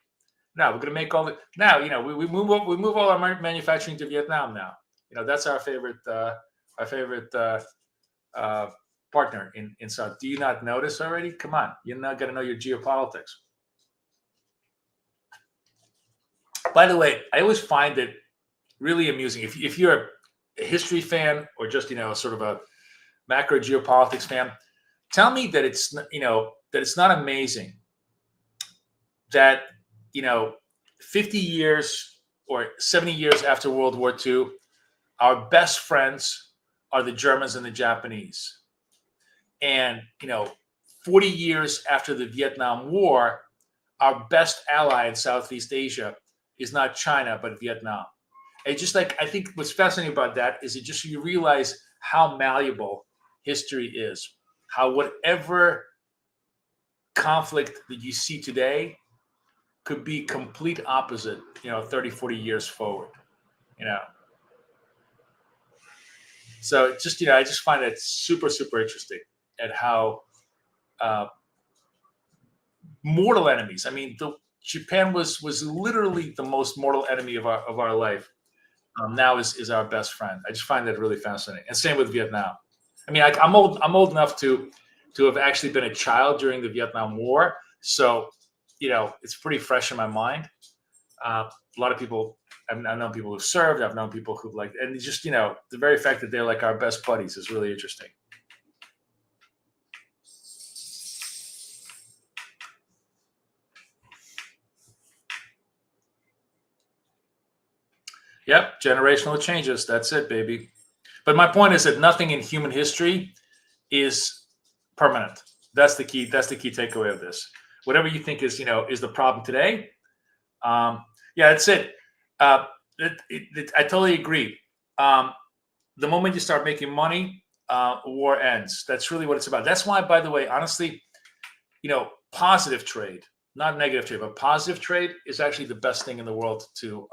Now we're going to make all the. Now we move all our manufacturing to Vietnam now. That's our favorite partner in South. Do you not notice already? Come on, you're not going to know your geopolitics. By the way, I always find it really amusing if you're a history fan or just sort of a macro geopolitics fan. Tell me that it's not amazing that 50 years or 70 years after World War II, our best friends are the Germans and the Japanese, and 40 years after the Vietnam War, our best ally in Southeast Asia is not China but Vietnam. And just like, I think what's fascinating about that is you realize how malleable history is, how whatever conflict that you see today could be complete opposite, 30, 40 years forward, So it's just, I just find it super, super interesting at how mortal enemies. I mean, Japan was literally the most mortal enemy of our life. Now is our best friend. I just find that really fascinating. And same with Vietnam. I mean, I'm old enough to have actually been a child during the Vietnam War. So, it's pretty fresh in my mind. A lot of people, I've known people who've served. I've known people who've and it's just, the very fact that they're like our best buddies is really interesting. Yep, generational changes. That's it, baby. But my point is that nothing in human history is permanent. That's the key. That's the key takeaway of this. Whatever you think is the problem today. That's it. I totally agree. The moment you start making money, war ends. That's really what it's about. That's why, by the way, honestly, positive trade, not negative trade, but positive trade is actually the best thing in the world to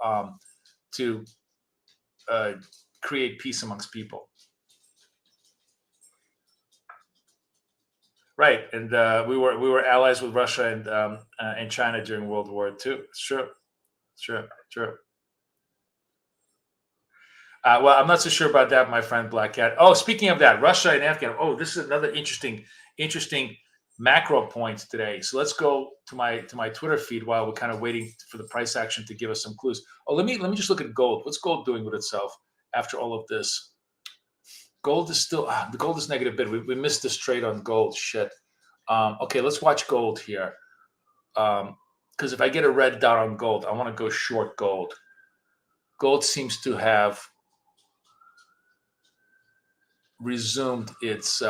create peace amongst people. Right, and we were allies with Russia and China during World War II. Sure. Well, I'm not so sure about that, my friend Black Cat. Oh, speaking of that, Russia and Afghanistan. Oh, this is another interesting macro points today. So let's go to my Twitter feed while we're kind of waiting for the price action to give us some clues. Oh, let me just look at gold. What's gold doing with itself after all of this? Gold is still the gold is negative bid. We missed this trade on gold. Shit. Okay, let's watch gold here. Because if I get a red dot on gold, I want to go short gold. Gold seems to have resumed its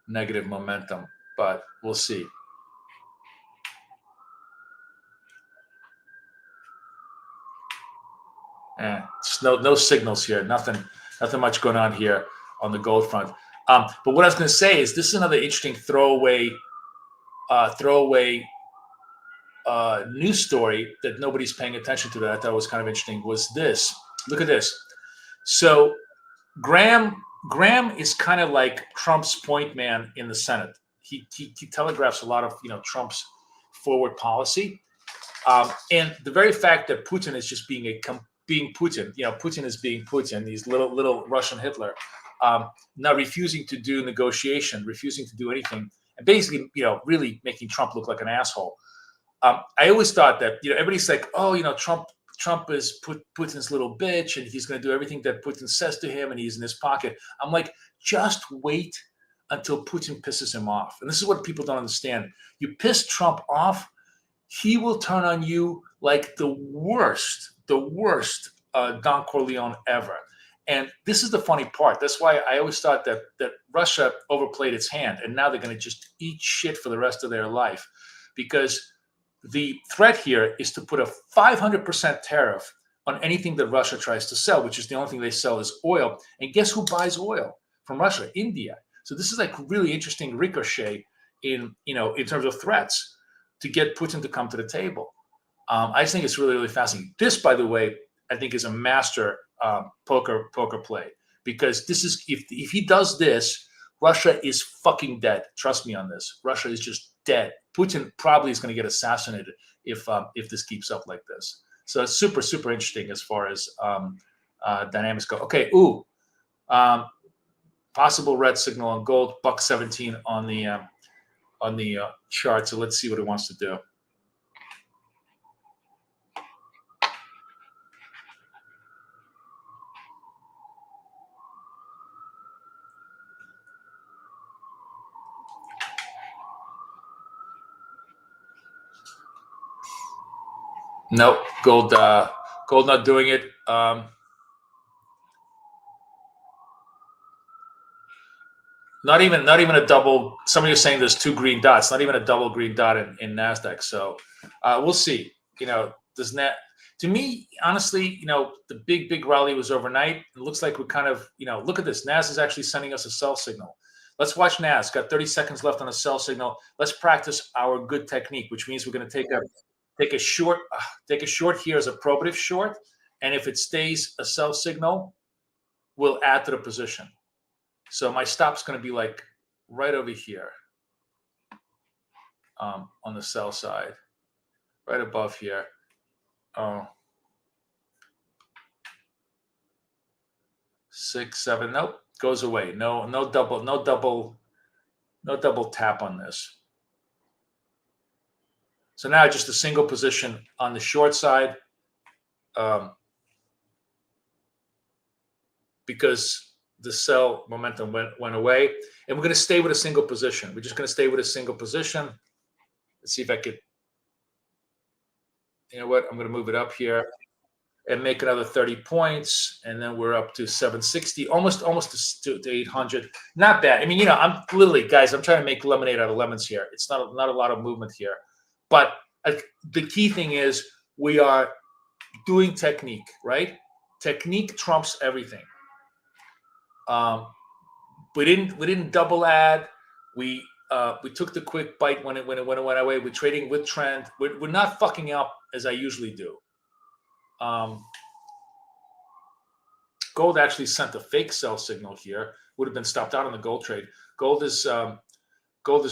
negative momentum, but we'll see. No signals here. Nothing much going on here on the gold front. But what I was going to say is this is another interesting throwaway news story that nobody's paying attention to that I thought was kind of interesting was this. Look at this. So Graham is kind of like Trump's point man in the Senate. He telegraphs a lot of Trump's forward policy, and the very fact that Putin is just being Putin, Putin is being Putin. He's little Russian Hitler, now refusing to do negotiation, refusing to do anything, and basically really making Trump look like an asshole. I always thought that everybody's like, oh, Trump is Putin's little bitch, and he's going to do everything that Putin says to him, and he's in his pocket. I'm like, just wait until Putin pisses him off. And this is what people don't understand. You piss Trump off, he will turn on you like the worst Don Corleone ever. And this is the funny part. That's why I always thought that Russia overplayed its hand, and now they're going to just eat shit for the rest of their life, because the threat here is to put a 500% tariff on anything that Russia tries to sell, which is the only thing they sell is oil. And guess who buys oil from Russia? India. So this is like really interesting ricochet in terms of threats to get Putin to come to the table. I just think it's really, really fascinating. This, by the way, I think is a master poker play, because this is if he does this, Russia is fucking dead. Trust me on this. Russia is just dead. Putin probably is going to get assassinated if this keeps up like this. So it's super, super interesting as far as dynamics go. Okay, possible red signal on gold, $1.17 on the chart. So let's see what it wants to do. Nope, gold not doing it. Not even a double. Somebody was saying there's 2 green dots. Not even a double green dot in Nasdaq. So we'll see. Does that? To me, honestly, the big rally was overnight. It looks like we're kind of look at this. Nas is actually sending us a sell signal. Let's watch Nas. Got 30 seconds left on a sell signal. Let's practice our good technique, which means we're going to take a short here as a probative short, and if it stays a sell signal, we'll add to the position. So my stop's going to be like right over here on the sell side, right above here. 6, 7, nope, goes away. No double tap on this. So now just a single position on the short side, because the sell momentum went away, and we're going to stay with a single position. We're just going to stay with a single position. Let's see if I could. You know what? I'm going to move it up here and make another 30 points, and then we're up to 760, almost to 800. Not bad. I mean, I'm literally, guys, I'm trying to make lemonade out of lemons here. It's not a lot of movement here. But the key thing is we are doing technique, right? Technique trumps everything. We didn't double add. We took the quick bite when it went away. We're trading with trend. We're not fucking up as I usually do. Gold actually sent a fake sell signal here. Would have been stopped out on the gold trade. Gold is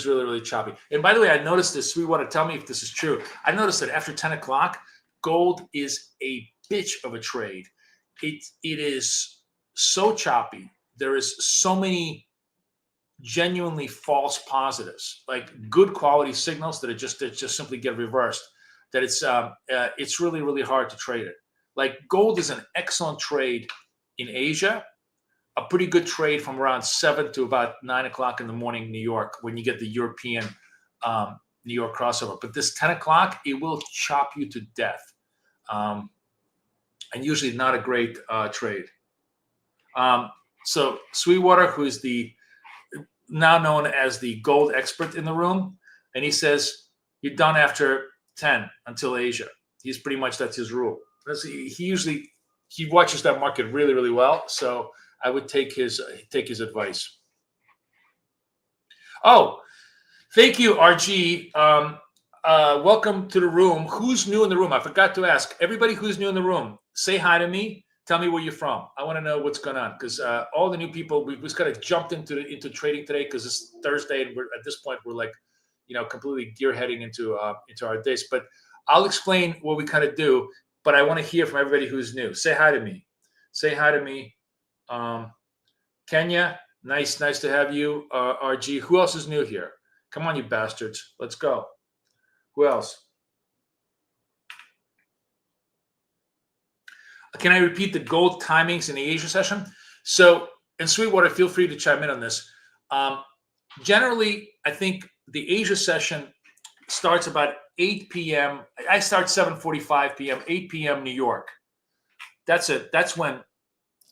really, really choppy. And by the way, I noticed this. We want to tell me if this is true. I noticed that after 10 o'clock, gold is a bitch of a trade. It is so choppy. There is so many genuinely false positives, like good quality signals that just simply get reversed. That it's really, really hard to trade it. Like gold is an excellent trade in Asia, a pretty good trade from around 7 to about 9 o'clock in the morning, New York, when you get the European New York crossover. But this 10 o'clock, it will chop you to death. And usually not a great trade. So Sweetwater, who is the now known as the gold expert in the room, and he says, you're done after 10 until Asia. He's pretty much, that's his rule. He watches that market really, really well. So I would take his advice. Oh, thank you, RG. Welcome to the room. Who's new in the room? I forgot to ask. Everybody who's new in the room, say hi to me. Tell me where you're from. I want to know what's going on, because all the new people, we just kind of jumped into trading today because it's Thursday, and at this point we're like, completely gearheading into our days. But I'll explain what we kind of do. But I want to hear from everybody who's new. Say hi to me. Say hi to me. Kenya, nice to have you. RG, who else is new here? Come on, you bastards. Let's go. Who else? Can I repeat the gold timings in the Asia session? So, and Sweetwater, feel free to chime in on this. Generally, I think the Asia session starts about 8 p.m. I start 7:45 p.m., 8 p.m. New York. That's it. That's when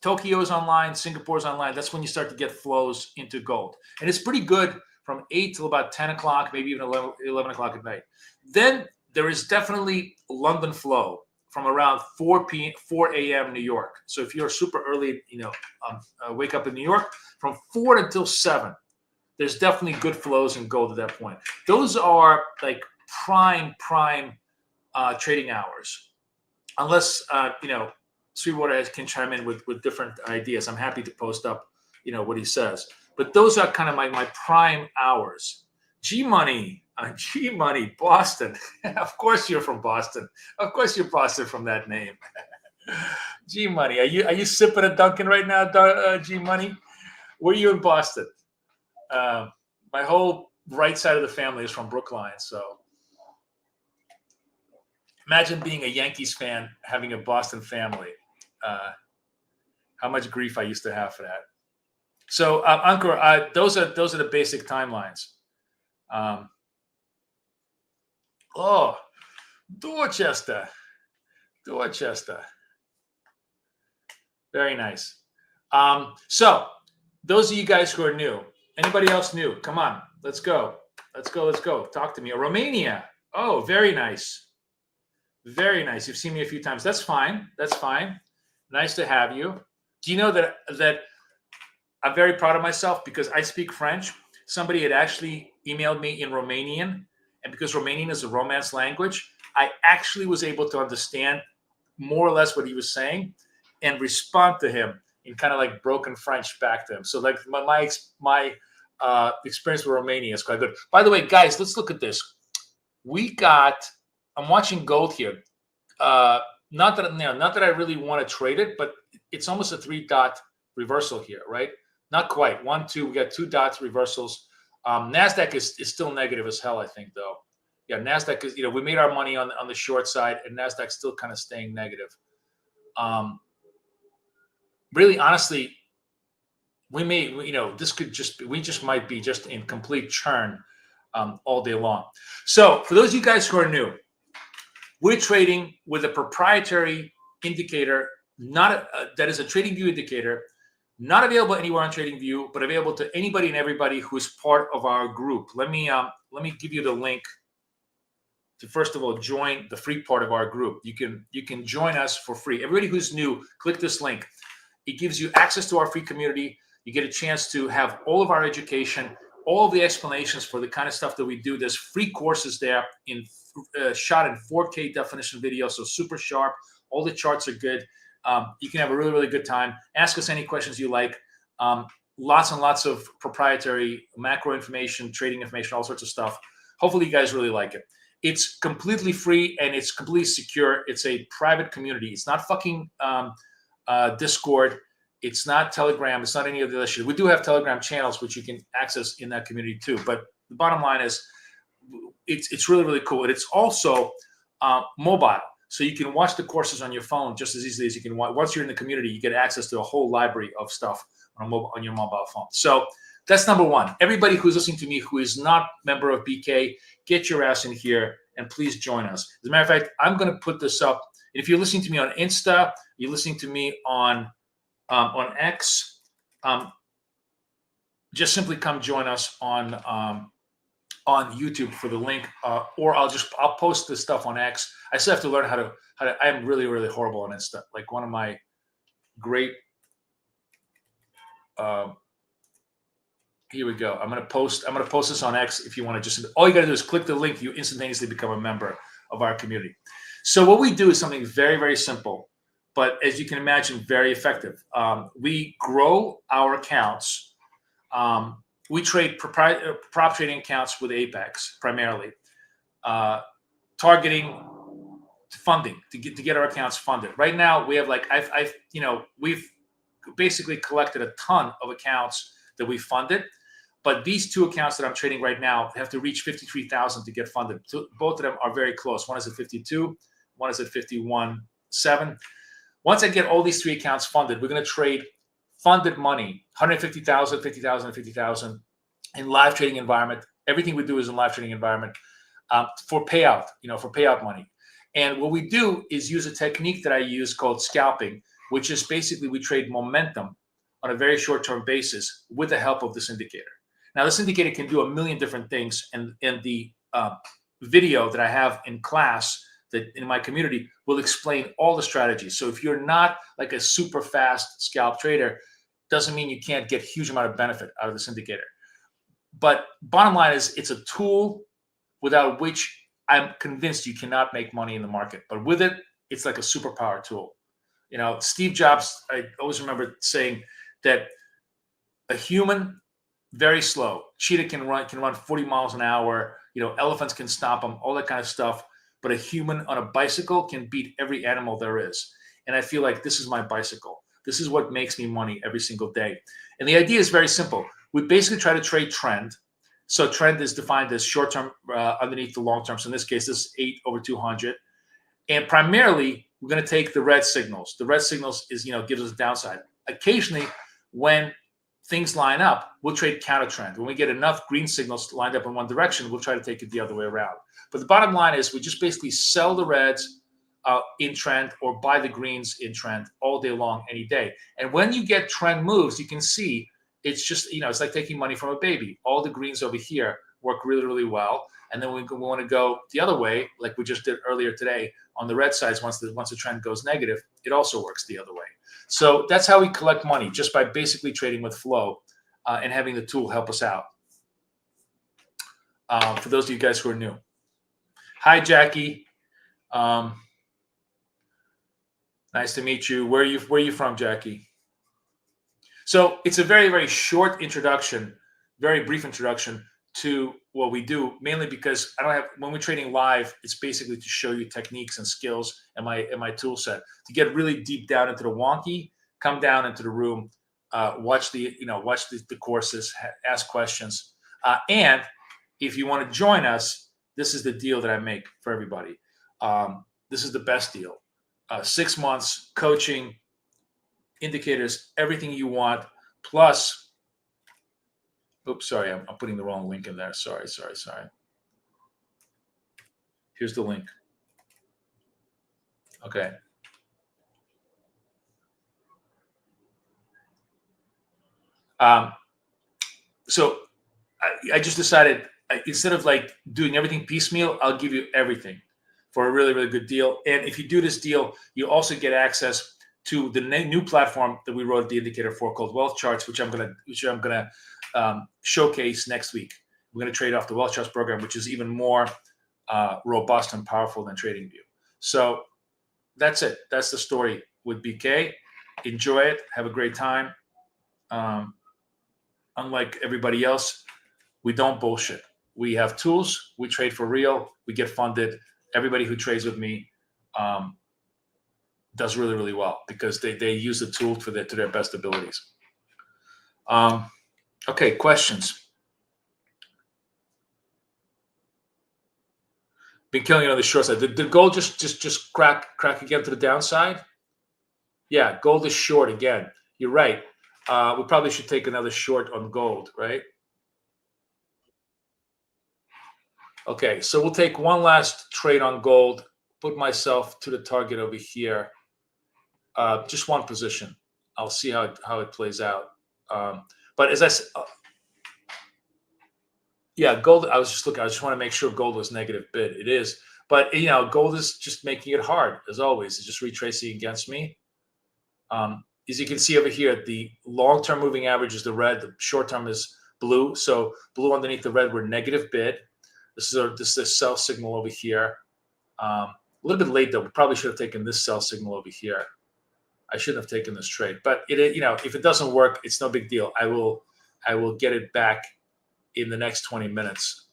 Tokyo's online, Singapore's online. That's when you start to get flows into gold. And it's pretty good from 8 till about 10 o'clock, maybe even 11 o'clock at night. Then there is definitely London flow from around 4 a.m. New York. So if you're super early, wake up in New York, from 4 until 7, there's definitely good flows in gold at that point. Those are like prime trading hours. Unless, Sweetwater can chime in with different ideas. I'm happy to post up, what he says. But those are kind of my prime hours. G-Money, Boston. Of course you're from Boston. Of course you're Boston from that name. G-Money, are you sipping a Dunkin' right now, G-Money? Where are you in Boston? My whole right side of the family is from Brookline, so imagine being a Yankees fan, having a Boston family. How much grief I used to have for that. So, Ankur, those are the basic timelines. Dorchester. Very nice. So, those of you guys who are new, anybody else new? Come on, let's go. Talk to me. Romania. Oh, very nice. Very nice. You've seen me a few times. That's fine. Nice to have you. Do you know that I'm very proud of myself because I speak French? Somebody had actually emailed me in Romanian, and because Romanian is a Romance language, I actually was able to understand more or less what he was saying and respond to him in kind of like broken French back to him. So like my experience with Romania is quite good. By the way, guys, let's look at this. I'm watching gold here. Not that I really want to trade it, but it's almost a 3-dot reversal here, right? Not quite. 1, 2. We got 2 dots reversals. Nasdaq is still negative as hell, I think, though. Yeah, Nasdaq is. We made our money on the short side, and Nasdaq's still kind of staying negative. Really, honestly, we just might be just in complete churn all day long. So, for those of you guys who are new, we're trading with a proprietary indicator, that is a TradingView indicator, not available anywhere on TradingView, but available to anybody and everybody who is part of our group. Let me give you the link to, first of all, join the free part of our group. You can join us for free. Everybody who's new, click this link. It gives you access to our free community. You get a chance to have all of our education, all of the explanations for the kind of stuff that we do. There's free courses there shot in 4K definition video, so super sharp. All the charts are good. You can have a really, really good time. Ask us any questions you like. Lots and lots of proprietary macro information, trading information, all sorts of stuff. Hopefully you guys really like it. It's completely free and it's completely secure. It's a private community. It's not fucking Discord. It's not Telegram. It's not any of the other shit. We do have Telegram channels, which you can access in that community too. But the bottom line is it's really, really cool. And it's also mobile. So you can watch the courses on your phone just as easily as you can watch. Once you're in the community, you get access to a whole library of stuff on your mobile phone. So that's number one. Everybody who's listening to me who is not a member of BK, get your ass in here and please join us. As a matter of fact, I'm going to put this up. If you're listening to me on Insta, you're listening to me on X, just simply come join us on YouTube for the link, or I'll post this stuff on X. I still have to learn how to. I'm really, really horrible on Insta. Like one of my great. Here we go. I'm gonna post this on X. If you want to just, all you gotta do is click the link. You instantaneously become a member of our community. So what we do is something very, very simple, but as you can imagine, very effective. We grow our accounts. We trade prop trading accounts with Apex primarily, targeting funding to get our accounts funded. Right now, we have we've basically collected a ton of accounts that we funded, but these two accounts that I'm trading right now have to reach 53,000 to get funded. So both of them are very close. One is at 52, one is at 51.7. Once I get all these three accounts funded, we're going to trade funded money, 150,000, 50,000, 50,000 in live trading environment. Everything we do is in live trading environment for payout, for payout money. And what we do is use a technique that I use called scalping, which is basically we trade momentum on a very short-term basis with the help of this indicator. Now, this indicator can do a million different things, and the video that I have in class that in my community will explain all the strategies. So if you're not like a super fast scalp trader, doesn't mean you can't get huge amount of benefit out of this indicator. But bottom line is it's a tool without which I'm convinced you cannot make money in the market. But with it, it's like a superpower tool. Steve Jobs, I always remember saying that a human, very slow. Cheetah can run 40 miles an hour. Elephants can stop them, all that kind of stuff. But a human on a bicycle can beat every animal there is. And I feel like this is my bicycle. This is what makes me money every single day. And the idea is very simple. We basically try to trade trend. So trend is defined as short-term underneath the long-term. So in this case, this is 8 over 200. And primarily, we're going to take the red signals. The red signals gives us a downside. Occasionally, when things line up, we'll trade counter trend. When we get enough green signals lined up in one direction, we'll try to take it the other way around. But the bottom line is we just basically sell the reds in trend or buy the greens in trend all day long, any day. And when you get trend moves, you can see it's just, it's like taking money from a baby. All the greens over here work really, really well. And then we want to go the other way, like we just did earlier today on the red sides. Once the trend goes negative, it also works the other way. So that's how we collect money, just by basically trading with flow and having the tool help us out. For those of you guys who are new. Hi, Jackie. Nice to meet you. Where are you from, Jackie? So it's a very, very short introduction, very brief introduction to what we do, mainly because when we're trading live, it's basically to show you techniques and skills and my tool set. To get really deep down into the wonky, come down into the room, watch the courses, ask questions. And if you want to join us, this is the deal that I make for everybody. This is the best deal. 6 months coaching, indicators, everything you want, plus, oops, sorry, I'm putting the wrong link in there. Sorry. Here's the link. Okay. So I just decided, instead of like doing everything piecemeal, I'll give you everything for a really, really good deal. And if you do this deal, you also get access to the new platform that we wrote the indicator for called Wealth Charts, which I'm gonna showcase next week. We're gonna trade off the Wealth Charts program, which is even more robust and powerful than TradingView. So that's it. That's the story with BK. Enjoy it. Have a great time. Unlike everybody else, we don't bullshit. We have tools. We trade for real. We get funded. Everybody who trades with me does really, really well because they use the tool to their best abilities. Okay, questions. Been killing it on the short side. Did gold just crack again to the downside? Yeah, gold is short again. You're right. We probably should take another short on gold, right? Okay, so we'll take one last trade on gold. Put myself to the target over here. Just one position. I'll see how it plays out. But as I said, yeah, gold. I was just looking. I just want to make sure gold was negative bid. It is, but gold is just making it hard as always. It's just retracing against me. As you can see over here, the long-term moving average is the red. The short-term is blue. So blue underneath the red, we're negative bid. This is a sell signal over here. A little bit late though. We probably should have taken this sell signal over here. I shouldn't have taken this trade, but if it doesn't work, it's no big deal. I will get it back in the next 20 minutes.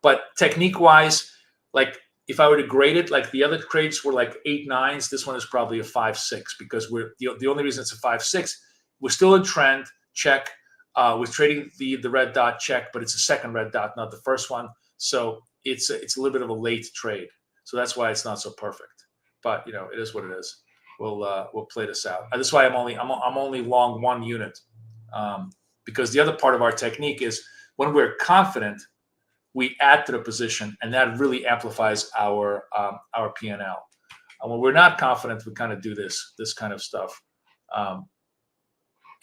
But technique-wise, like if I were to grade it, like the other trades were like 8 9s, this one is probably a 5-6 because we're the only reason it's a 5-6. We're still in trend. Check. We're trading the red dot. Check, but it's a second red dot, not the first one. So it's a little bit of a late trade. So that's why it's not so perfect. But it is what it is. We'll play this out. That's why I'm only long one unit, because the other part of our technique is when we're confident, we add to the position, and that really amplifies our P&L. And when we're not confident, we kind of do this kind of stuff,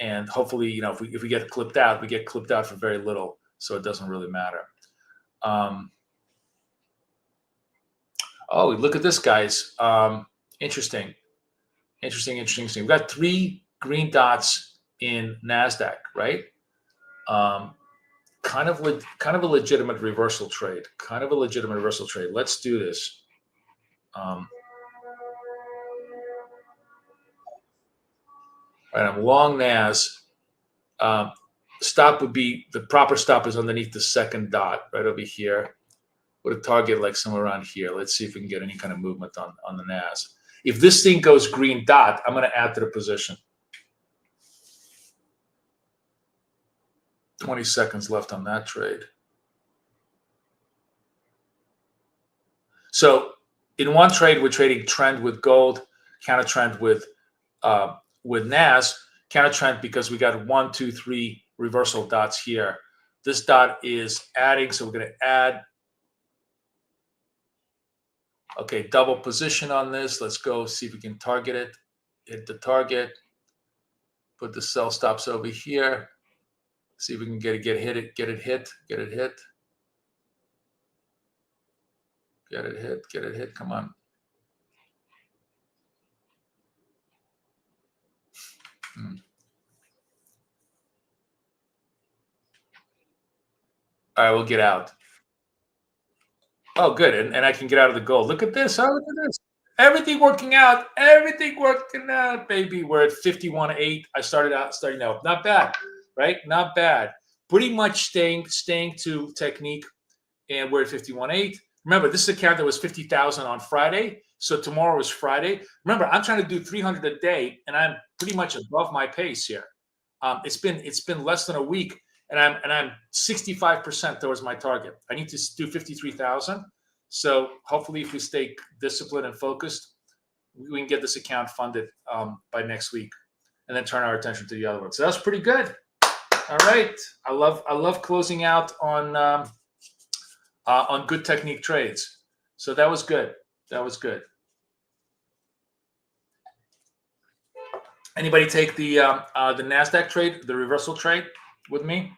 and hopefully, if we get clipped out, we get clipped out for very little, so it doesn't really matter. Oh, look at this, guys. Interesting. We've got 3 green dots in NASDAQ, right? Kind of a legitimate reversal trade. Let's do this. All right, I'm long NAS. Stop would be, the proper stop is underneath the second dot right over here with a target like somewhere around here. Let's see if we can get any kind of movement on the NAS. If this thing goes green dot, I'm going to add to the position. 20 seconds left on that trade. So in one trade, we're trading trend with gold, counter trend with NAS, counter trend because we got 1, 2, 3 reversal dots here. This dot is adding, so we're going to add. Okay, double position on this. Let's go see if we can target it. Hit the target. Put the sell stops over here. See if we can get it hit. Get it hit. Come on. All right, we'll get out. Oh, good. And I can get out of the gold. Look at this. Oh, look at this. Everything working out. Baby. We're at 51.8. I started out. Not bad, right? Not bad. Pretty much staying to technique. And we're at 51.8. Remember, this is a count that was 50,000 on Friday. So tomorrow is Friday. Remember, I'm trying to do 300 a day, and I'm pretty much above my pace here. It's been less than a week, and I'm 65% towards my target. I need to do 53,000. So hopefully, if we stay disciplined and focused, we can get this account funded by next week, and then turn our attention to the other one. So that's pretty good. All right, I love closing out on good technique trades. So that was good. Anybody take the NASDAQ trade, the reversal trade with me?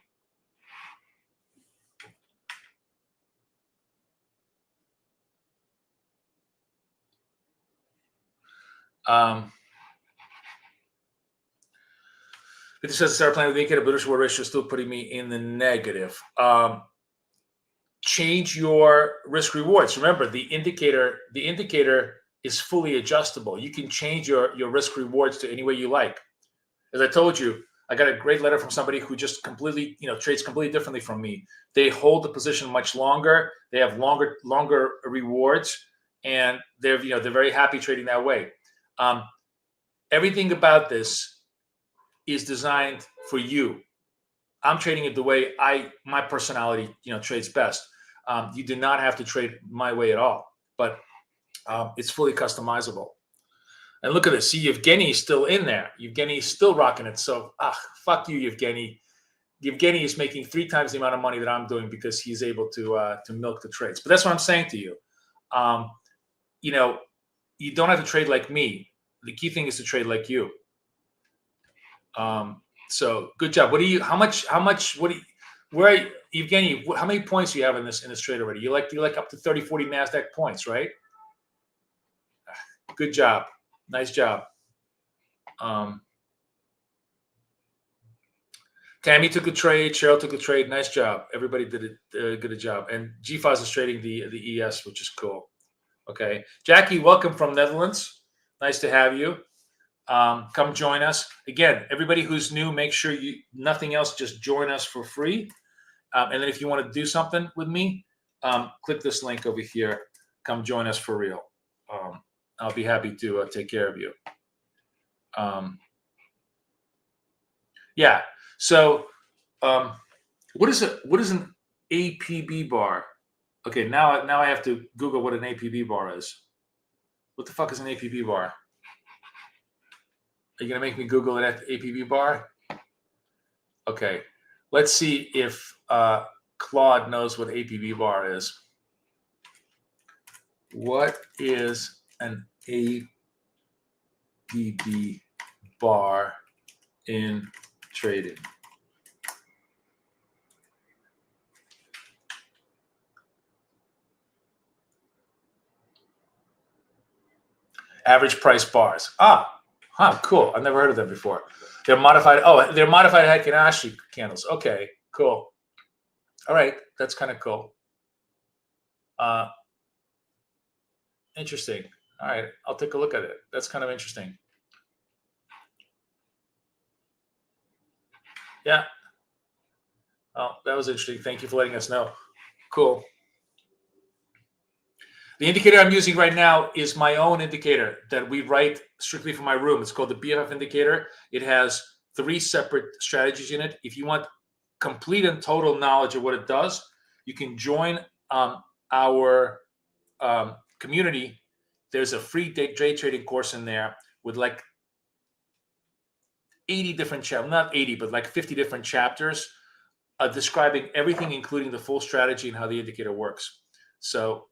It says start playing with the indicator, but the ratio is still putting me in the negative. Change your risk rewards. Remember, the indicator is fully adjustable. You can change your risk rewards to any way you like. As I told you, I got a great letter from somebody who just completely, trades completely differently from me. They hold the position much longer. They have longer rewards, and they're very happy trading that way. Everything about this is designed for you. I'm trading it the way my personality, trades best. You do not have to trade my way at all, but it's fully customizable. And look at this. See, Yevgeny is still in there. Yevgeny is still rocking it. So, fuck you, Yevgeny. Yevgeny is making 3 times the amount of money that I'm doing because he's able to milk the trades. But that's what I'm saying to you. You don't have to trade like me. The key thing is to trade like you. So good job. Yevgeny, how many points do you have in this trade already? You like up to 30, 40 NASDAQ points, right? Good job. Nice job. Tammy took a trade. Cheryl took a trade. Nice job. Everybody did good a job. And GFAS is trading the ES, which is cool. Okay. Jackie, welcome from Netherlands. Nice to have you. Come join us. Again, everybody who's new, make sure nothing else, just join us for free. And then if you want to do something with me, click this link over here. Come join us for real. I'll be happy to take care of you. Yeah. So, what is an APB bar? Okay, now I have to Google what an APB bar is. What the fuck is an APB bar? Are you gonna make me Google an APB bar? Okay, let's see if Claude knows what APB bar is. What is an APB bar in trading? Average price bars. Cool. I've never heard of them before. They're modified. Oh, they're modified Heikin-Ashi candles. Okay, cool. All right, that's kind of cool. Interesting. All right, I'll take a look at it. That's kind of interesting. Yeah. Oh, that was interesting. Thank you for letting us know. Cool. The indicator I'm using right now is my own indicator that we write strictly for my room. It's called the BFF indicator. It has 3 separate strategies in it. If you want complete and total knowledge of what it does, you can join our community. There's a free day trading course in there with like 80 different chapters, not 80, but like 50 different chapters describing everything, including the full strategy and how the indicator works. So,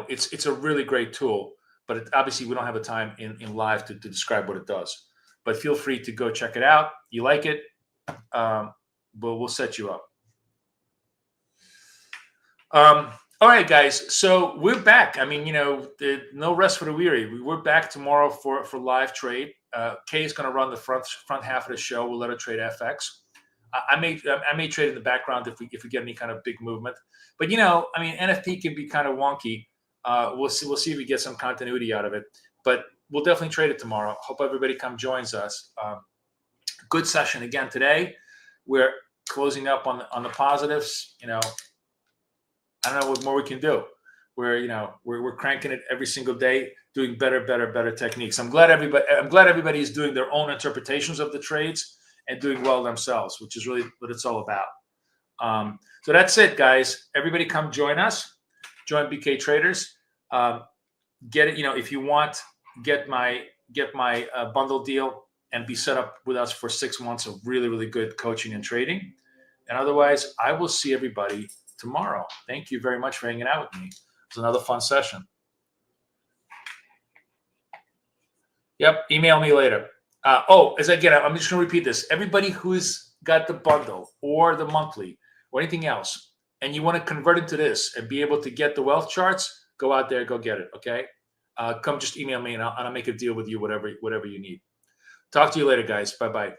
it's a really great tool, but obviously we don't have the time in live to describe what it does. But feel free to go check it out. You like it, but we'll set you up. All right, guys. So we're back. I mean, no rest for the weary. We're back tomorrow for live trade. Kay is going to run the front half of the show. We'll let her trade FX. I may trade in the background if we get any kind of big movement. But NFP can be kind of wonky. We'll see if we get some continuity out of it. But we'll definitely trade it tomorrow. Hope everybody joins us. Good session again today. We're closing up on the positives. I don't know what more we can do. We're cranking it every single day, doing better techniques. I'm glad everybody is doing their own interpretations of the trades and doing well themselves, which is really what it's all about. So that's it, guys. Everybody come join us. Join BK Traders. Get it. If you want, get my bundle deal and be set up with us for 6 months of really, really good coaching and trading. And otherwise, I will see everybody tomorrow. Thank you very much for hanging out with me. It's another fun session. Yep. Email me later. I'm just going to repeat this. Everybody who's got the bundle or the monthly or anything else, and you want to convert into this and be able to get the wealth charts, go out there, go get it. Okay. Come just email me and I'll make a deal with you, whatever you need. Talk to you later, guys. Bye-bye.